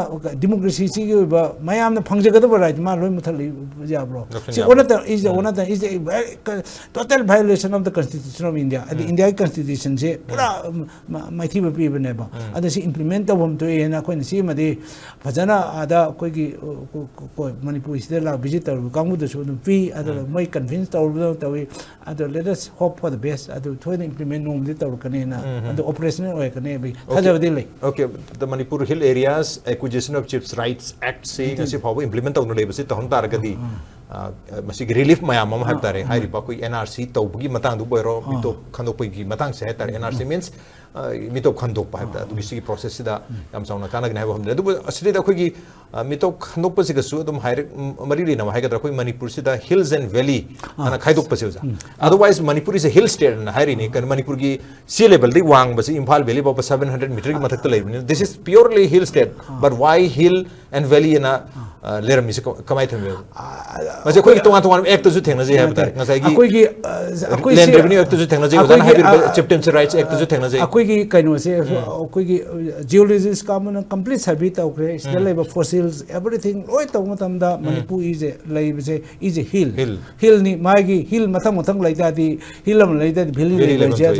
ꯗꯤꯃꯣꯀ꯭ꯔꯦꯁꯤꯒꯤ ꯑꯣꯏꯕ ꯃꯌꯥꯝꯅ ꯐꯪꯖꯒꯗꯕ ꯔꯥꯏꯠ ꯃꯥ ꯂꯣꯏ ꯃꯨꯊꯠꯂꯤꯕ ꯌꯥꯕ꯭ꯔꯣ ꯁꯤ total violation of the constitution of India India constitution se pura maithiba pibaneba ada si implement tawam to ena koi si madi fajana ada koi gi Manipur sida la visit tar kangu da so pi ada moi convince tawi ada let us hope for the best ada thoina implement nom de tar kanena ada operational way kane bi thajabdi le okay the Manipur hill areas acquisition of chiefs rights act saying as if how implement tawno le basi tahon tar gadi masig relief mayam am habtare hai ripa koi NRC tawgi matang du boiro mito khandok gi matang se tar NRC means mito khandok pa habta du gi process sida yam sauna kana gna ha du asli da koi gi mito khandok pa siga su dum hai mari ri na hai ga koi Manipur sida hills and valley ana khaidok pa se otherwise Manipur is a hill state na hai ri ne kan Manipur gi sea level di wang basi Imphal valley ba 700 meter gi mathak ta lai this is purely hill state but why hill and valley na leram mi kamai thambe mase koi tonga act to ju thengna ji hai bata ngasai gi land revenue act to ju thengna ji odan hai chieftaincy rights act to ju thengna ji akoi gi kaino se akoi gi geologist ka man complete survey taw kre still labor fossils everything oi taw matam da Manipur is a labor se is a hill ni magi hill mathang lai da di hill am lai da valley lai je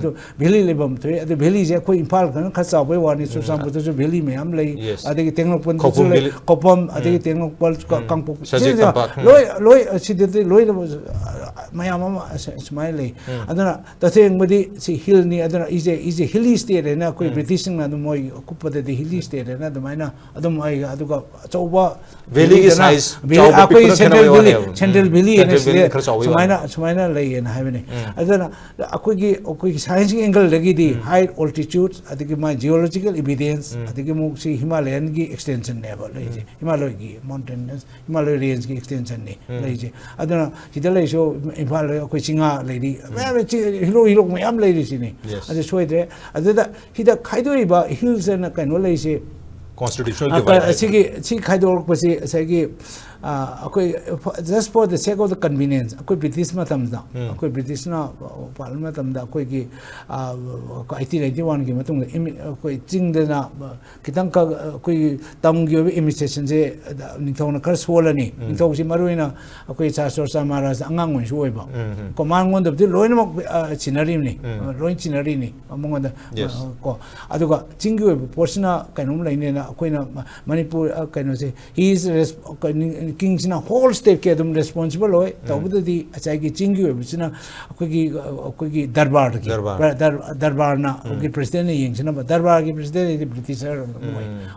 to valley lebam to adu valley je koi Imphal kan kha chaw bai wani su sam bu ju valley me am lai adu gi tengno pon ju lai kopam adu gi tengno pol kangpo loi sidete loi mayam smile lai adana taseng madi si hill ni adana is a hilly state na koi British na no moi okupada de hilly state na adamaina adum ai aduga chauba valley size akoi central valley na sumaina lai na haibene adana akoi science angle lagi di high altitude adigi my geological evidence adigi mu si Himalayan gi extension ne ba lai Himalaya gi mountains Himalaya range gi extension ne lai je adana hidalai so Imphal akoi singa lai di hilo mayam lai di sini adu soide adada hida khaidoi ba hills na kaino lai se constitutional divide si khaidor pasi sagi akoi just for the sake of the convenience akoi British matam da akoi British na parliament matam da akoi gi 1891 gi matung akoi jing da na kitang ka akoi tam gi administration je ningthong na kar solani ningthong si maruina akoi Chancellor Samaras angang wen suoi ba command ngon da loin mak chinari ni loin chinari ni among da ko aduga jing gi portion kainum laine na akoi na Manipur kaino se he is Kings na whole state ke adum responsible hoy tawbudi achai gi chingi hoy bisina akoi darbar na ki president ni yengsina ba darbar ki president ni British hoy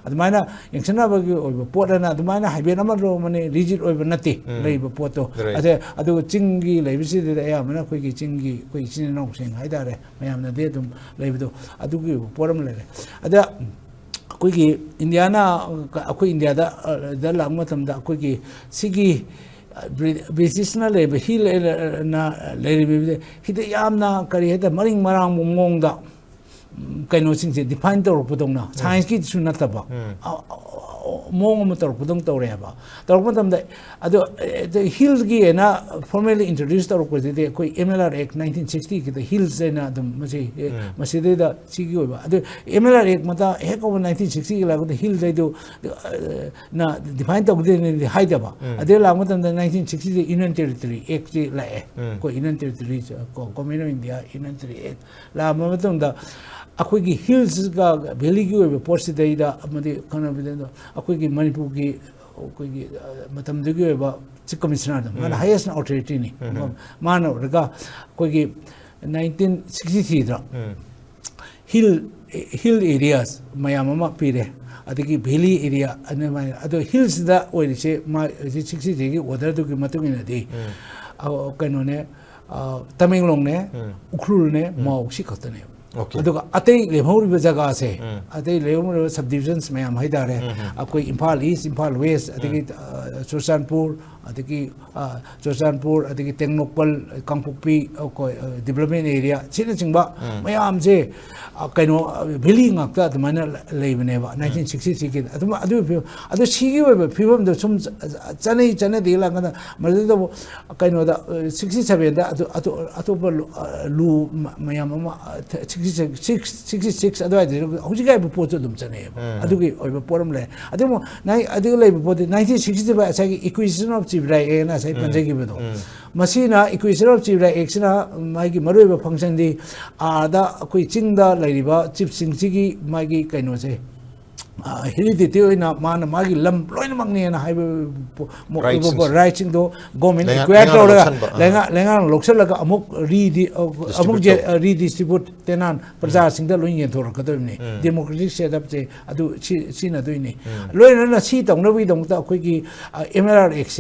admaina yengsina ba gi pot na admaina haibe na ma ro mane rigid hoy nati lei ba poto adu chingi lei bisi de ya mana koi gi chingi koi chin no sing haidare mayam na de dum lei bu adu gi poram le ada akoigi Indiana akoi India da lang matam da akoigi sigi British na lebe hill na lebe hida yamna kari heda maring marang mong da kaino sing se define tor pudong na science ki su nataba mong mo tor pudong tore ba tor matam da ado the hills gi na formally introduced tor ko de koi MLR Act 1960 ki the hills na dum masi de da sigi ba ado MLR Act mata he ko 1960 ki la ko the hill dai do na define tor de ni haida ba ado la matam da 1960 the Union Territory Act ji la ko Union Territory ko Commonwealth of India Union Territory Act la matam da akoi gi hills ga valley gi we porsi dai da amadi kana bidendo akoi gi Manipur gi akoi gi matam de gi ba chief commissioner da mana highest authority ni mana daga akoi gi 1963 da hill areas mayama pire adigi valley area ado hills da oise ma 63 gi order du gi matung ina di kaino ne Tamenglong ne Ukrul ne Mau si khotane Okay. aduga atei lemhori jaga se atei lemhori subdivisions mayam haidare akoi Imphal East Imphal West adigi Churchanpur adigi Churchanpur adigi Tengnokpal Kangpokpi ko development area china chingba mayam je kaino valley ngakta admana leibne ba 1963 ki adu sigi we phibam do sum chane dila ngana madu kaino da 67 da atu lu mayam ma 66 adwai de hojigai bu pot dum chane adugi oiba poram le ademo nai adiga le bu 1960 ba asagi acquisition of chief right na sai panjagi bedo masina acquisition of chief right action magi maroi ba function di ada koi chingda lairiba chief singchi magi kaino se heredity oina mana magi lam loina magni na haiba writing do government equator lenga loksal laga amuk redistribute tenan praja singda loin yen thor kadamni democratic setup che adu china doini loina na si tong nawi dong ta koi ki MLRX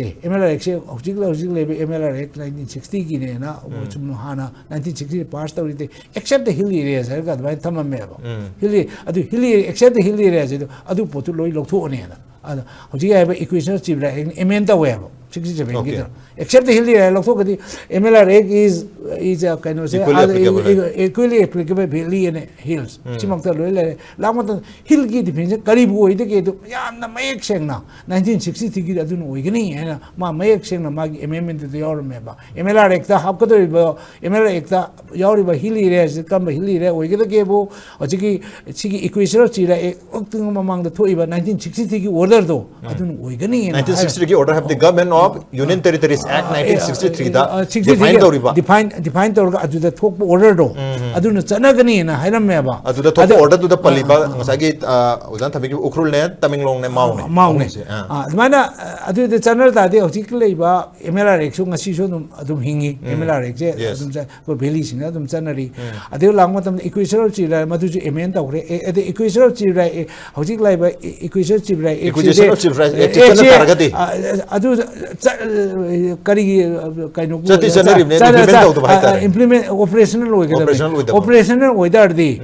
hojik le MLRX 1960 ki ne na chum hana 1960 pass tawri except the hilly areas ha ga bai thamame ba hilly except the hilly areas adu potu loi loktho ne na ada hoji ga ba equation chief ra emen ta we ba 67 ki except the hilly area loktho kadi MLR is a kind of say equally applicable hilly and hills chimakta loi le lamata hill ki definition karib oi de ke yam na mayek seng na 1963 ki adu no igni na ma mayek seng na ma amendment de yor me ba MLR ekta hab ka do MLR ekta yor ba hilly area kam hilly area oi ge ke bo hoji ki chigi equation chi ra oktung mamang da thoi ba 1963 ki order do adu no oi gni 1963 ki order have the government of Union Territories Act 1963 da define toriba define toriba adu da thok order do adu no chana gani na hairam me ba adu da thok order to the paliba ngasagi ujan thamik ukrul ne Tamenglong ne mau ne mana adu da channel da de hojik leiba MLR action ngasi so adum hingi MLR je adum sa ko valley sing adum chanari adu langma tam equatorial chi ra madu ju amen ta kore ade equatorial chi ra hojik leiba equatorial chi ra targati adu kari kaino implement operational order di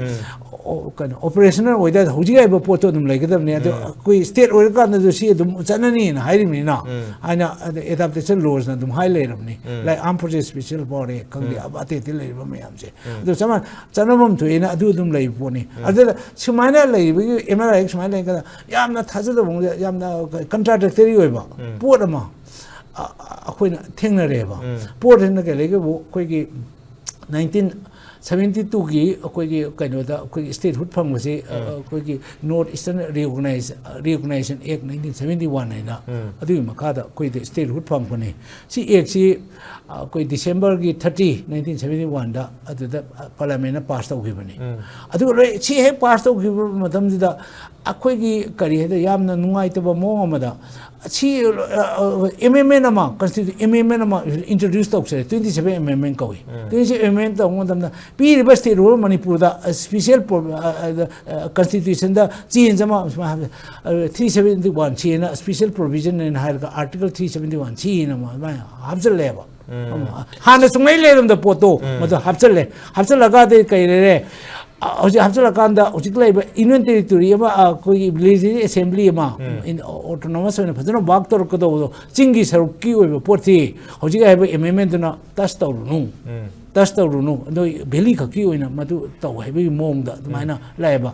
operational order hoji ga poto dum lagadam ne koi state order ka na si dum chanani na hairi na ana adaptation laws na dum highlight ni like armed forces special body kangdi abate te le ba mayam se do sama chanamam to ina adu dum lai poni adu sumana lai MRI sumana lai ka yamna thajada bong yamna contradictory oi ba pot ma akoina thengnare ba pot na ke lege bo koi ki 1972 ki koi ki kaino da koi statehood phangse koi ki North Eastern Recognition Act 1971 na adu makha da koi de statehood phang phane si act si koi December ki 30 1971 da adu da parliament na pass tau khibani adu loi si he pass tau khib matam da akhoi ki kari he da yamna nungai ta ba mo amada si amendment ama constitution amendment ama introduce tau se 27 amendment koi 27 amendment ta ngom da pi river state rule Manipur da special constitution da change ama 371 chi na special provision in higher article 371 chi na ma habjal le ba hana sungai le dum da poto madu habjal laga de kai re habzalakanda ujiklaiba Union Territory ama koi legislative assembly ama in autonomous and phajana bak tor ko do chingi sarukki oiba porthi hojiga haiba amendment na tas tawrunu do beli khaki oina madu taw haibi mong da maina laiba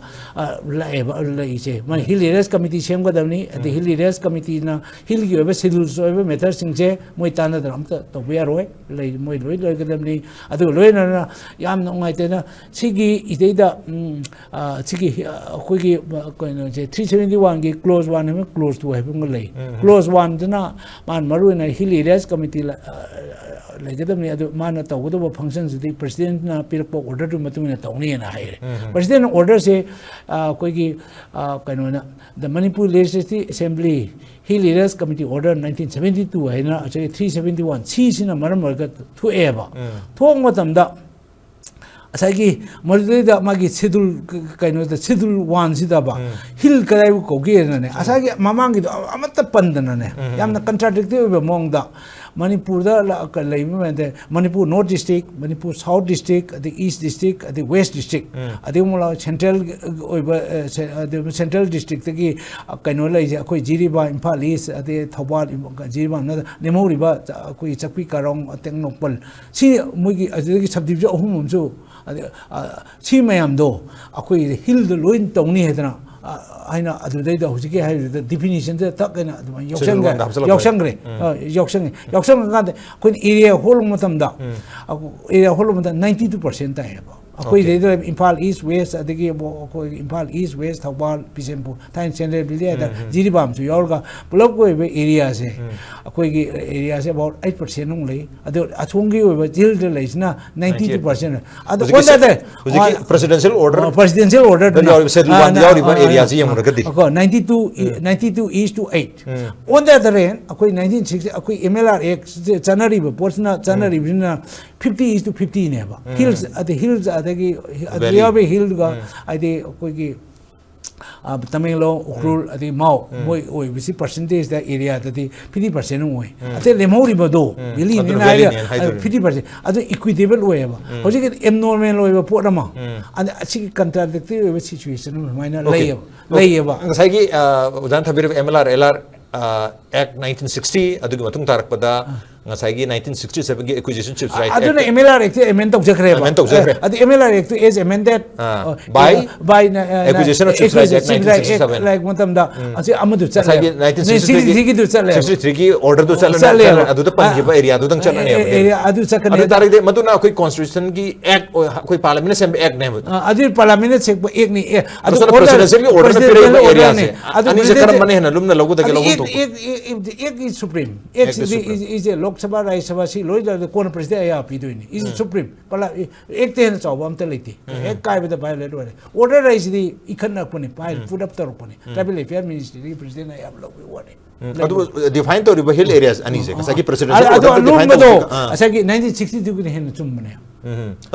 laise man hill areas committee sem ga damni the hill areas committee na hill gi oiba schedule oiba method singje moi tana dram ta to ya roi lai moi loi ga damni adu loi na yam ngai te na sigi ideida sigi khoi gi koino je 371 gi close 1 me close 2 haibi ngai close 1 dana man maru na hill areas committee legadamni adu mana tawdo functions the president na pirpo order to matumina tawni na haire president order se koi gi kaino na the Manipur Legislative Assembly Hill Areas Committee Order 1972 haina achai 371 chi sina maram marga thu eba thong matamda asagi marida magi schedule kaino the schedule 1 sida ba hill kadai ko ge na ne asagi mamang gi amata pandana ne yamna contradictory be mong da Manipur Manipur North District, Manipur South District, the East District, the West District. Central District ki kaino lai akoi Jiriba Imphal East ade Thobal Jiriba na Nemoriba akoi Chakpi Karong Teng Nokpal si mugi adegi subdivision ahum so si mayam do akoi hill the loin tongni hedna aina adudai da hujike hai the definition da tak na yoksang ga koi area hol matam da area hol matam 92% ta hai akoi Imphal East West adegi Imphal East West Thobal Bisempu Thain Central Bilia da Jiribam su yorga pulap ko area se akoi gi area se about 8% ong lei adu achongi oiba jil de leisna 92% adu konda de presidential order da settle one yauriba area ji yamura gadi 92 east to 8 on the other end akoi 1960 akoi MLR Act chanari ba portion chanari bina 50 east to 50 ne ba hills at the hills adagi adriyabe hill ga ade koi gi Tamilo Ukrul adi Mao moi oi bisi percentage da area da 50% oi ate lemori bado really in area 50% adu equitable oi ba hoji ke abnormal oi ba potama and achi contradictory situation maina lay ba ngasai gi udan thabir MLR LR Act 1960 adugi matung tarak pada ngasai gi 1967 gi acquisition chips right aduna MLR Act amend tok jakre ba adu MLR Act is amended by acquisition of chips right Act 1967 like matam da asi amadu chala 1963 gi du chala 63 gi order du chala adu da panji ba area adu dang chala ne area adu sakane adu tarik de maduna koi constitution gi act koi parliament assembly act ne adu parliament se ek ni adu presidential gi order pe area se ani se karam mane na lumna logu da logu to ek is supreme ek is a Lok Sabha Raj Sabha si loi da kon president ya pi doini is supreme pala ek ten chaw am te leti ek kai ba da violate ore order rai si ikhan na pone file put up tar pone tribal affairs ministry president ya lo wane adu define to river hill areas ani se kasagi presidential order define to asagi 1962 ki hen chum mane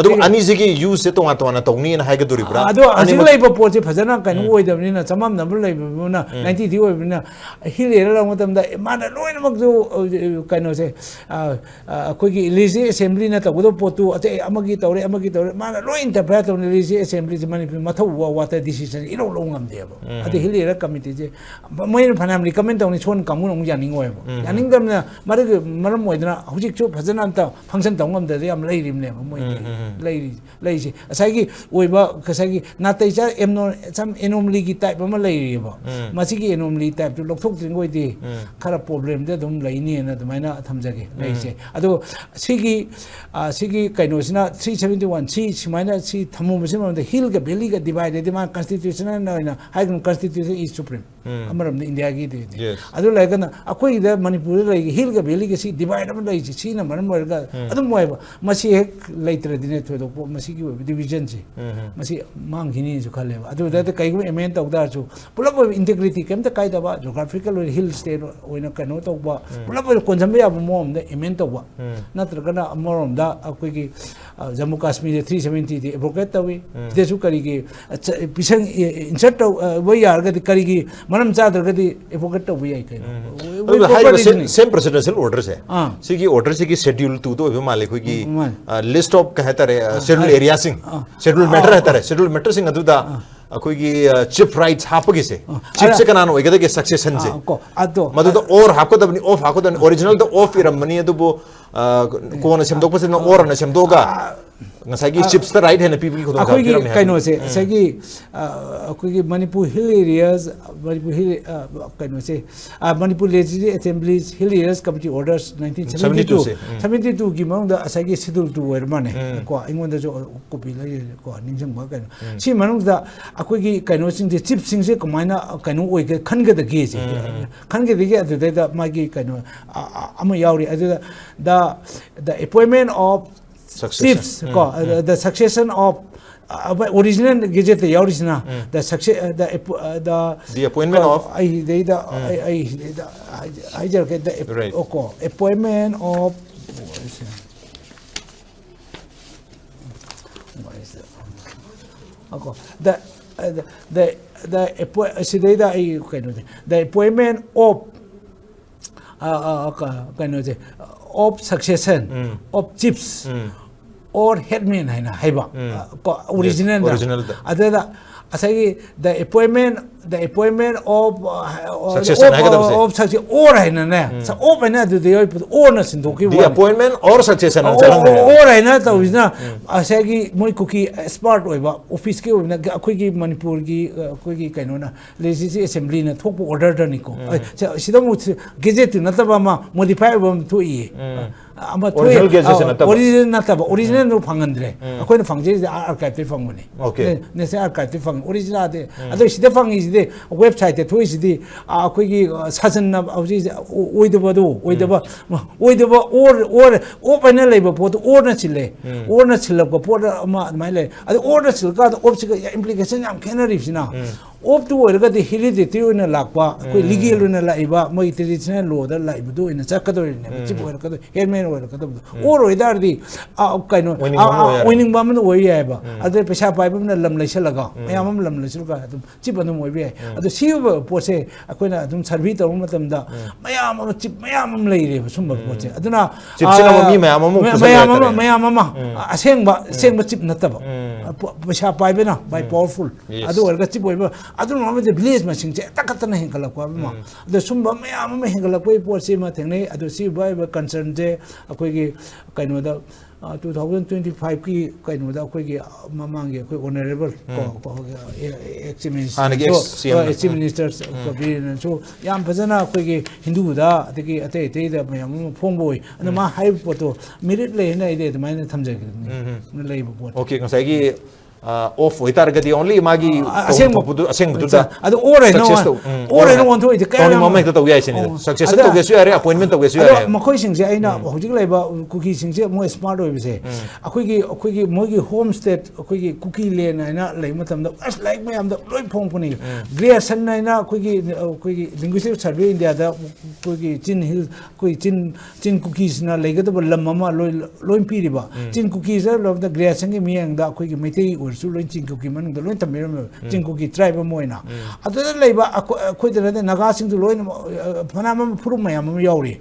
adu ani sigi use to nga to na tongni na haiga duri bra adu asi lai ba po che phajana kan oi da ni na chamam na lai ba na 93 oi na hill area la matam da mana loi na mak jo kaino se koi gi lisi assembly na ta godo potu ate amagi tawre mana loi interpret on lisi assembly je mani mathaw wa ta decision ilo lo ngam de ba ate hill area committee je moi phanam recommend tawni chon kamun ong yaning oi ba yaning dam na mari maram oi na hujik chu phajana ta function tawngam da yam lai rim ne moi lay si asagi oiba kasagi natai cha some anomaly ki type ama lay ba masigi anomaly type to lokthok tringoi di khara problem de dum lay ni na dumaina thamjage lay se ado sigi kaino sina 371 simaina si thamu masima the hill ga valley ga divide de ma constitution na high constitution is supreme amaram India gi de ado lay ga akoi da Manipur lay hill ga valley ga si divide ama lay si na maram ga ado moiba masi later dine to do masi ki division ji masi mang hini ju khale ba adu da kai gu emen tok da chu pulap integrity kem ta kai da ba geographical hill state oina kano tok ba pulap konjam ya mom da emen tok ba natra kana amorom da akoi ki Jammu Kashmir 370 di advocate tawi de su kari ki pisang insert wo yar ga kari ki manam cha dar ga di advocate tawi ai kai same presidential orders hai sigi order sigi schedule tu to malik ki list of कहता रहे schedule area sing schedule matter रहता रहे schedule matter sing अदुदा कोई की chip rights हापगी से chip से कनानो एक के succession से मधु तो और हाको तब नहीं off हाको तब original तो off इरम मनी है तो वो कौन से हम तो पसंद ना और ना से हम तो का ngasagi chips the right hand people ko akoi gi kaino se sagi akoi gi Manipur hill areas Manipur hill kaino se Manipur legislative assemblies hill areas committee orders 1972 gi mong da asagi schedule to wer mane ko ingon da jo copy la ko ningjang ba kaino si manung da akoi gi kaino sing de chips sing se kamaina kaino oi ge khan ge da ge se khan ge ge adu da ma gi kaino ama yauri adu da the appointment of chiefs the succession of original gadget the original the success the appointment of I just get the appointment of what is that the appointment of kaino of succession of chiefs or headman haina haiba original adada asagi the appointment of succession of succession or haina ne so of haina do the or na sindoki the appointment or succession or haina to isna asagi moi kuki smart oiba office ke na akoi gi manipur gi akoi gi kaino na legislative assembly na thokpu order da niko sida mu gazette na taba ma modify bam to yi original nataba original no phangandre akoi na phangje archive te phangmani okay ne se archive te phang original de ado sida phang is de website te thoi sidi akoi gi sajan na auji oidaba or panel labor pot or na chile or na chilak ko pot ma mai le ado or na chilka option implication yam khenari sina op to orga de heredity na lakwa koi legal na laiba moi traditional law da laiba do ina chakado ne chip orga do hermen orga do or idar di kaino winning bam no oi ya ba ade pesa pai bam na lam laisa laga mayam lam laisa ka dum chip no moi be ado siu pose akoina dum survey to matam da mayam chip mayam leire sum pose aduna chip sina mi mayam aseng chip nataba pesa pai be na by powerful ado orga chip oi ba adu no the village ma sing che takatana hengala ko ma the sumba mayam ma hengala ko porse ma thengne adu si by concern je akoi gi kaino da 2025 ki kaino da akoi gi mamang gi akoi honorable ko ex ministers ko bi so yam phajana akoi gi hindu da adiki ate da mayam phongboi and ma hai poto merit le na ide mai na thamje gi le bo okay ngasai gi off oitargadi only magi aseng budu da adu ore no want to it only moment to yai sin success to gesu area appointment to gesu area makoi sing se aina hojik laiba cookie sing se mo smart oi bise akoi gi moi gi home state akoi gi cookie lane aina lai matam da as like mayam da loi phong puni creation aina akoi gi linguistic survey india da akoi gi chin hill koi chin cookies na leiga da lam ma loi pi riba chin cookies of the creation gi miang da akoi gi meitei su loin ching cookie man da loin tamir ching cookie tribe moina adu leiba akoi da naga sing du loin phanam phuru mayam yauri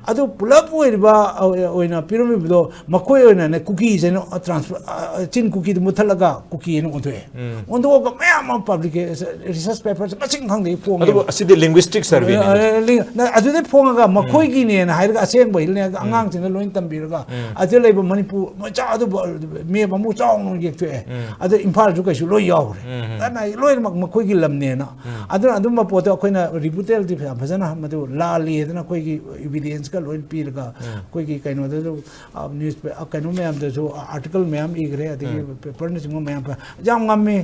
adu pulap oiba oina pyramid do makoi oina ne cookie jeno transfer chin cookie du muthalaga cookie no onto ondo ga mayam public research papers maching khang dei phong adu asidi linguistic survey adu de phong ga makoi gi ne na hair ga aseng bai ne angang ching loin tambir ga adu leiba manipur macha adu me mamu chong no yek tue adu Imphal ju kaisu loi yaure ana loi makoi gi lamne na adu ma poto koina reputel di phajana madu la le na koi gi evidence ka loi pi ga koi gi kaino da news kaino me am da jo article me am igre adi paper ne jing me am jam ngam me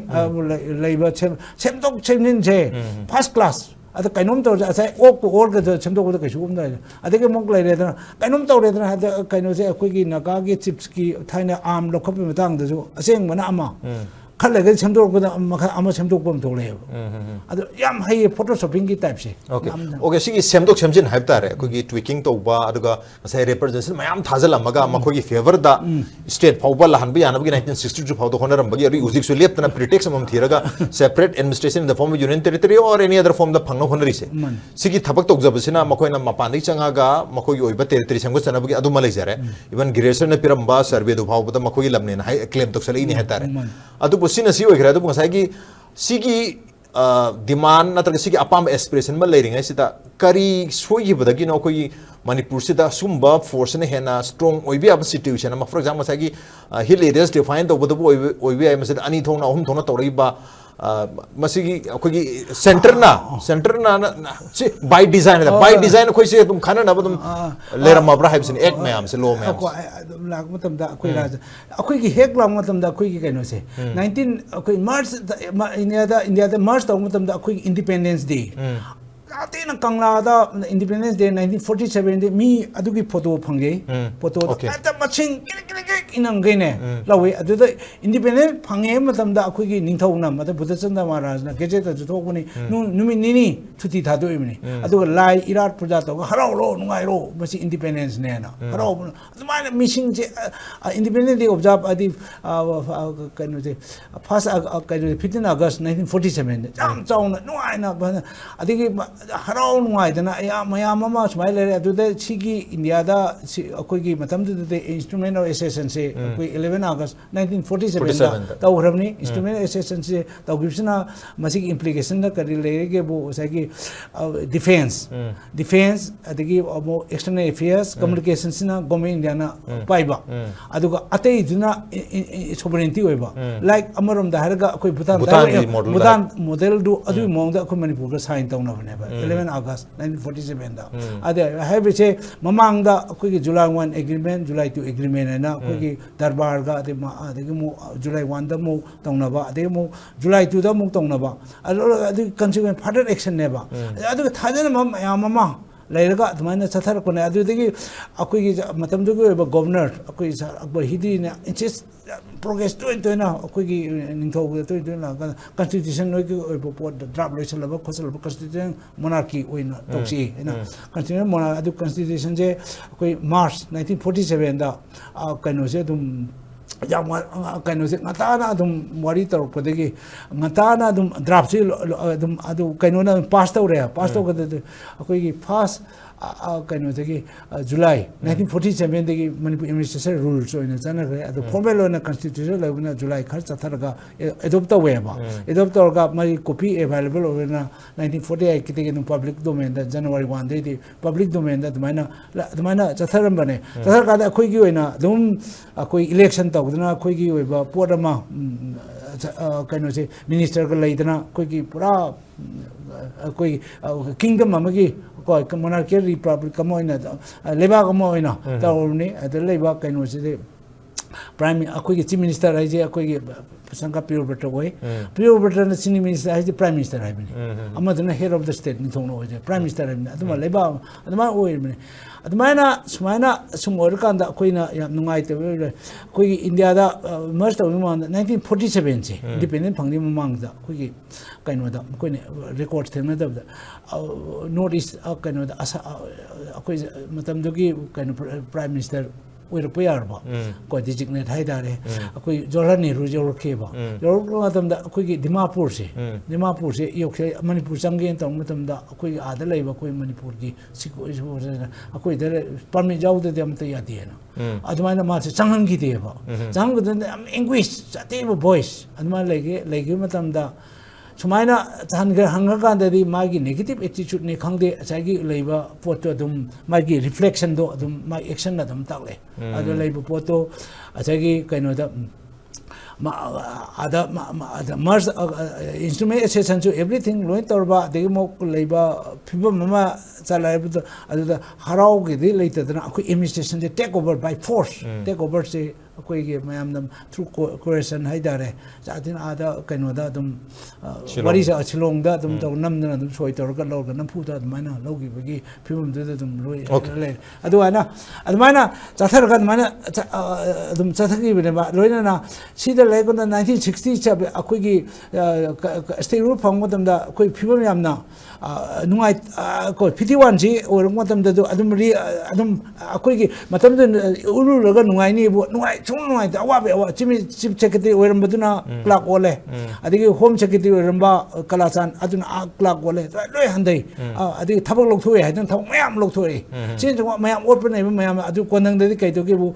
leiba semdok chemnin je first class ada kainom to asai ok to or ga semdok da kaisu umda ade ke mok lai re da kainom to re da kaino se koi gi naga gi chips ki thaina arm lo khop me tang da jo aseng mana ama khalega semdok da ama semdok bom to le adu yam hai photoshopping ki type se okay sigi semdok semjin haib tare koi gi tweaking to ba aduga asai representation mayam thajal amaga makoi gi favor da state phawba lahan bi anab gi 1962 phawdo honoram bagi ari uzik so lep tana pretext amam thiraga separate administration in the form of union territory or any other form da phangno honori se sigi thabak tok jabasina makoi na mapani changa ga makoi gi oiba territory semgo chana bagi adu malai jare even gresser na piramba survey do phawba da makoi gi lamne na hai claim tok salai ni hetare adu sina si oigra adu ngasai gi sigi demand natraga sigi apam aspiration ma leiring sida kari soi badagi no koi manipur sida sumba force na hena strong oibi ab situation ma for example sagi hill areas define the bodu oibi ai masida ani thong na hum thona tori ba masigi akogi center na by design koi se tum khana na badum lera ma bra habsin ek mayam se lo mayam lag matam da koi raja akoi gi hek lag matam da koi gi kaino se 19 akoi march india da march ta matam da akoi independence day atina kangla da independence day 1947 de mi adugi photo phangge photo ata maching inang gene lawe adu da independent phangge matam da akoi gi ningthau na mata budachanda maharaj na geje ta thokuni numi nini thuti thado imni adu lai irat puja to harau ro nungai ro masi independence ne na harau aduma missing je independence day observe adi kaino je first kaino 15 august 1947 jam chauna nuai na adigi harau nuaidana mayama smile to the Chigi India Akogi Matam to the instrument of accession say 11 August 1947 Tauramni instrument accession say Taugipsana Masik implication the Karilegebo Sagi defense the external affairs communications in Government Indiana Paiba Aduga Ate sovereignty like Amaram the Harga Bhutan model do Adu Monda Manipur signed down of never 11 August 1947 I have say Mamang the July 1 agreement July 2 agreement and now Darbarga the July 1 the Mo Tonava the Mo July 2 the Mo Tonava the consequent further action never Adu Tajan Mama Later, the minor Satarkona, I do think a Matam to governor, Hidi, just progress to it now, a quick constitution, report the draft racial level, constitution, monarchy, win, Toxi, continue monarchy constitution, March 1947, the Kanosum. Matana dum Warito Podegi Matana dum Drapsil Adu Kanona passed over pass July 1947 the Manipur administration rules so in the formula in constitution like July Kartaraga adopt a web adopt or my copy available over 1948 in public domain that January 1 day the public domain that the minor Zatharambane Zathaka Kuiguina Dum election talk Kuigi Portama minister Laitana Kuigi Pura Kingdom Mamagi monarchy republic Kamoina Leba Kamoina Taurni at the Leba can was the prime chief minister Aji Sanka Pure way Pure Britain senior minister as the prime minister I mean I'm not the head of the state in Tono the prime minister Adama Leba Adama Oil Adamana Sumana Sumorkanda Quina Nungaite Quig India most of 1947 independent Pangdim among the Quigi kind of the record notice kind of the Matamdugi kind of prime minister with a Puyarba, quite designate Haidare, a quick Jolani Rujo Keba. You're them that quick Dimapursi, Manipur Sangi and Tomatum, the quick other labor, quick Manipurgi, a quick permit out the Damtayadiana. Admina Mats, Sangi Deva, Sang with the English, Sativa voice, and my leg, Matamda. Sumaina Hangakan the Magi negative attitude Nikangde Sagi labor photo dum Magi reflection do my action at them tale. Other labor photo Asagi kind of other Mars instrument accession to everything, Loin Torba, Demo labor, people Mama Salab, other Haraugi later than administration they take over by force, take over say. Mayam through coercion Haidare, Satin Ada Kanoda dum what is a Chilong that dum Namdan Soitor Logan Puta Mana Logi Bagi Pum dum Aduana Admana Zathargan Mana dum Sataki with Loina see the leg on the 1960s a quickie stay root from what them the quick Pumam now. No, I called PT1G or what them to do. Adam a quickie, Matam Ulu Logan, no, I need no, I don't know. Awabi, Chief Secretary, where Maduna Clark Ole. I think Home Secretary, Ramba Kalasan, Aduna Clark Ole, Hande. I think Tabak look to it, I don't talk, Mayam look to it. Since what Mayam open, Mayam, I do Konang dedicate to give all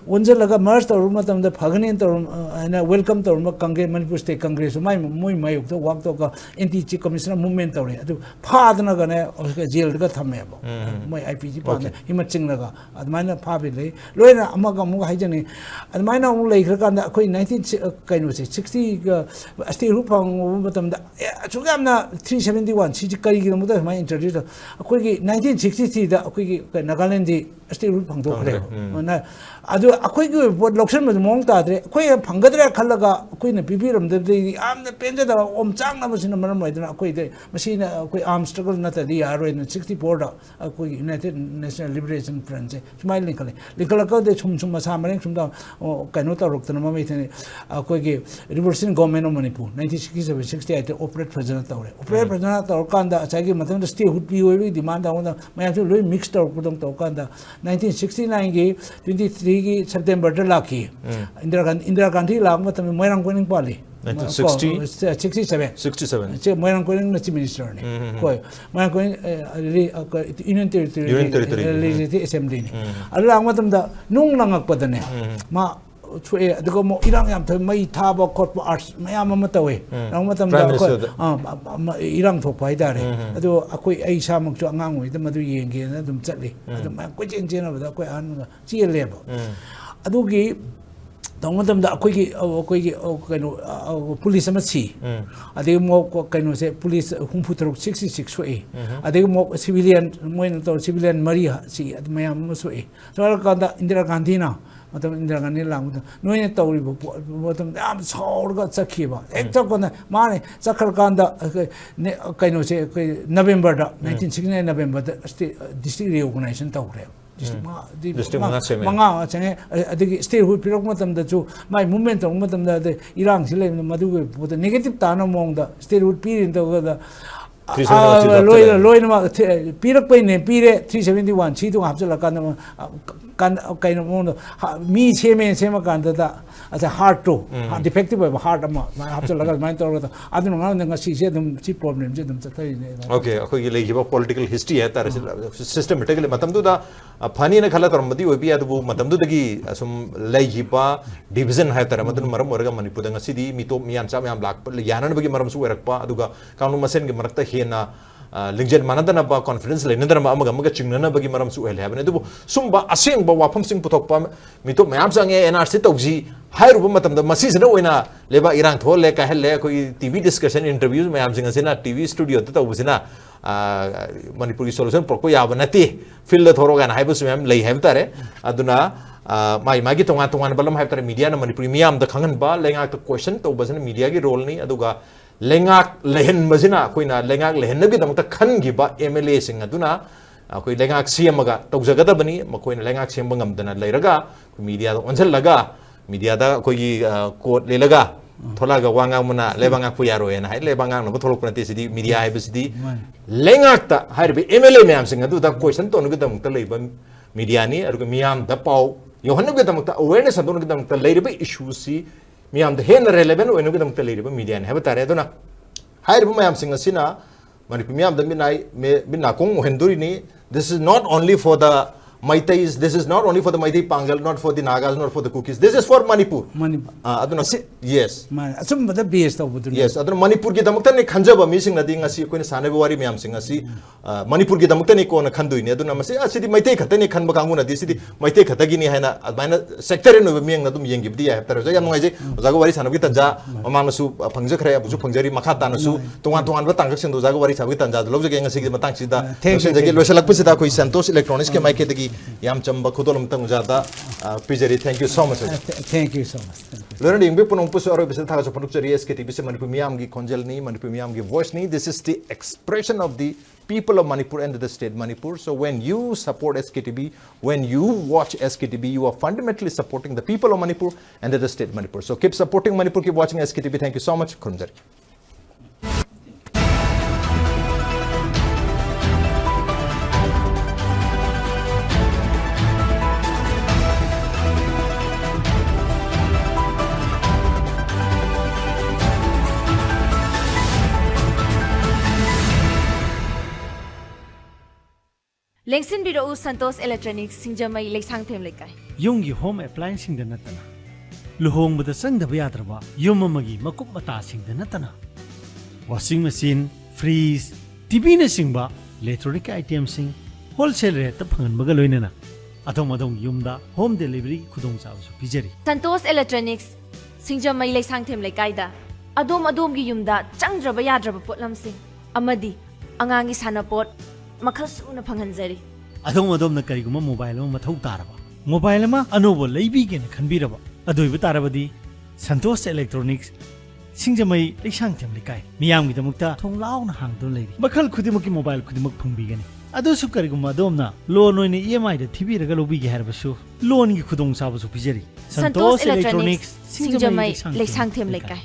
Wunzalaga Merst or Rumatam the Paganint and welcome to Kange Manipur State Congress. My Mayuk to walk to NT Commissioner Movement. Partner gonna jail got Tamebo. My IPG partner, Himachinaga, at minor Pabili, Loina Amagamu Hajani, and minor only Rakanda, 1960 still Rupang, Chugamna 371, Chikari, my introducer, a quick 1963, the quick Nagalandi, still Rupang. I do a quick what Loxan with Monta, Quay Pangadra Kalaga, Queen of Pipirum, the arm the painted Chang was in the Maramai, quite machine, arm struggle, not a DR in 64, a United National Liberation Front, smiling. Licolaka, the Chumsuma Samaring from the Kanota Roktanama, a quick reversing government of Manipur, 1967, 68, operate President Tower. Operate President Torkanda, Sagi Matan, the state would be very demand on the Mayatu mixed up with Tokanda, 1969, 23 September, the lucky. Indira Gandhi, Lam, Moirang winning Pali. 1960? 67. 67. 제 모양 거는 나 chief minister ni. Koi mo양 거는 union territory legislative assembly ni. Alang matamda nung langakpada ni. Ma chu에 그거 뭐 이랑 얌터 뭐 타버 코트 아트 마야 마마타웨 랑 마tamda 이랑 도파이다레 아도 아코이 아이 사먹죠 안강오이데 마도 얘기나 좀 zatli 아도 마 꼬진진나 보다 아코이 안 지엘레버 아도기 동마tamda 아코이 그노 police 아마치 아데 뭐 그노세 police humpu트럭 66에 아데 뭐 civilian 뭐는 또 civilian 마리아 시 마야 마소에 저러간다 인디라 간디나 मतलब इंदिरा गांधी लांग नोने तौरी मतलब याम छोड़गा चखीबा एकदम कोन माने चखर कांदा कइनो से नवंबर 1969 नवंबर district reorganisation तौरे district मंगा चंगे अदगी state who पिरक मतलब दजु my movement तौ मतलब द इरांग सिले मदु को नेगेटिव तानो मोंगदा स्टेट हु पिरिन तौदा लोइन मा पिरक पैने पिरे 371 छी तो हापचला कान kan kaino mo mi cheme kanda da as a heart to defective of heart ma hapcha laga main tor da adun nga nga si se dum chi problem je dum chatai ne okay akoi le giba political history hai tar systematically matam du da phani na khala karamadi obi adu matam du dagi asum le giba division hai tar madun maram orga manipur da ngasi di mito mian cha miam lak yanan bagi maram su erakpa aduga kaunu masen gi marakta hena lingjel manadana ba confidence le nindana ma amaga chingnana bagi maram su hel habane du sumba aseng ba wafam sing putok pa mito mayam sange nrc tawji hairu ba matam da masi sina oina leba irang thol le ka hel le koi tv discussion interviews mayam sing asina tv studio ta tawbusina manipuri solution proko yaba nati field thoro gan haibu sum lei heb tare aduna mai magi tongan balam haib tare media na manipuri miam da khangan ba lenga ta question to basana media gi role ni aduga lengak lehen mazina koina lengak lehen nabi damta khan gi ba mla sing aduna koi lengak siamaga tawjagada bani makoina lengak siam bangam dana leiraga media onjal laga media da koi court le laga thola ga wanga muna lebanga pu yaro ena hai lebanga no tholok pranti sidi media hai bisidi lengak ta harbi mla myam sing adu da question to nuga damta leiba media ni aru miyam da pau yohannu ga damta awareness adu nuga damta leiriba issues si miyam the hen relevant when we don't tell you media and have a tare dona higher mayam sing asina manipur miyam the minna kong henduri ni this is not only for the Maitais, this is not only for the Maitai Pangal, not for the Nagas, not for the Kukis. This is for Manipur. Aduna yes. Asum the base of yes. Aduna Manipur ki damukta ne khanjaba missing na dinga si ko ne sanabe wari miyam sing asi Manipur ki damukta ne ko na khandui ne aduna masi asidi Maitai khata ne khanba kangu na disidi Maitai khata gi ni haina admaina sector no miyang na dum yengi bdi ya tar ja ngai je jaga wari sanabe tanja mamang su phangja khre abu su phangjari makha ta na su tongan ba tangak sing do jaga wari sabi tanja log jage ngasi gi matang si da jage losalak pisi da koi Santos Electronics ke mai ke dagi yam chamba khudolum tang jada pijari thank you so much thank you so much learning ingbe punong pusu aro bisal thaga chapuk chari SKTV se manipur miyam gi konjal ni manipur miyam gi voice ni this is the expression of the people of Manipur and the state Manipur so when you support SKTV when you watch SKTV you are fundamentally supporting the people of Manipur and the state Manipur so keep supporting Manipur keep watching SKTV thank you so much khurumjari Lengsin biro Santos Electronics singjamai leksang them lekai. Yunggi home appliance sing da natana. Luhong bada sang da bayadraba yumamagi makup mata sing da natana. Washing machine, freeze, TV na singba, electronic items sing wholesale rate ta phangan baga loinana. Adong yumda home delivery khudong chaw su pijari. Santos Electronics singjamai leksang them lekai da. Adom gi yumda changdraba yadraba potlam sing. Amadi angangi sanapot makhal suna phanganjari adom na kariguma mobile ma mathau taraba mobile ma anobo leibi gen khanbiraba adoiba tarabadi Santos Electronics singjamai leksang them lekai miyam gi damukta thonglaw na hangdon leiri makhal khudimaki mobile khudimak phungbigani adu su kariguma adom na loan oine EMI da thibiraga lobi gi harbasu loan gi khudong sabasu pijari Santos Electronics singjamai leksang them lekai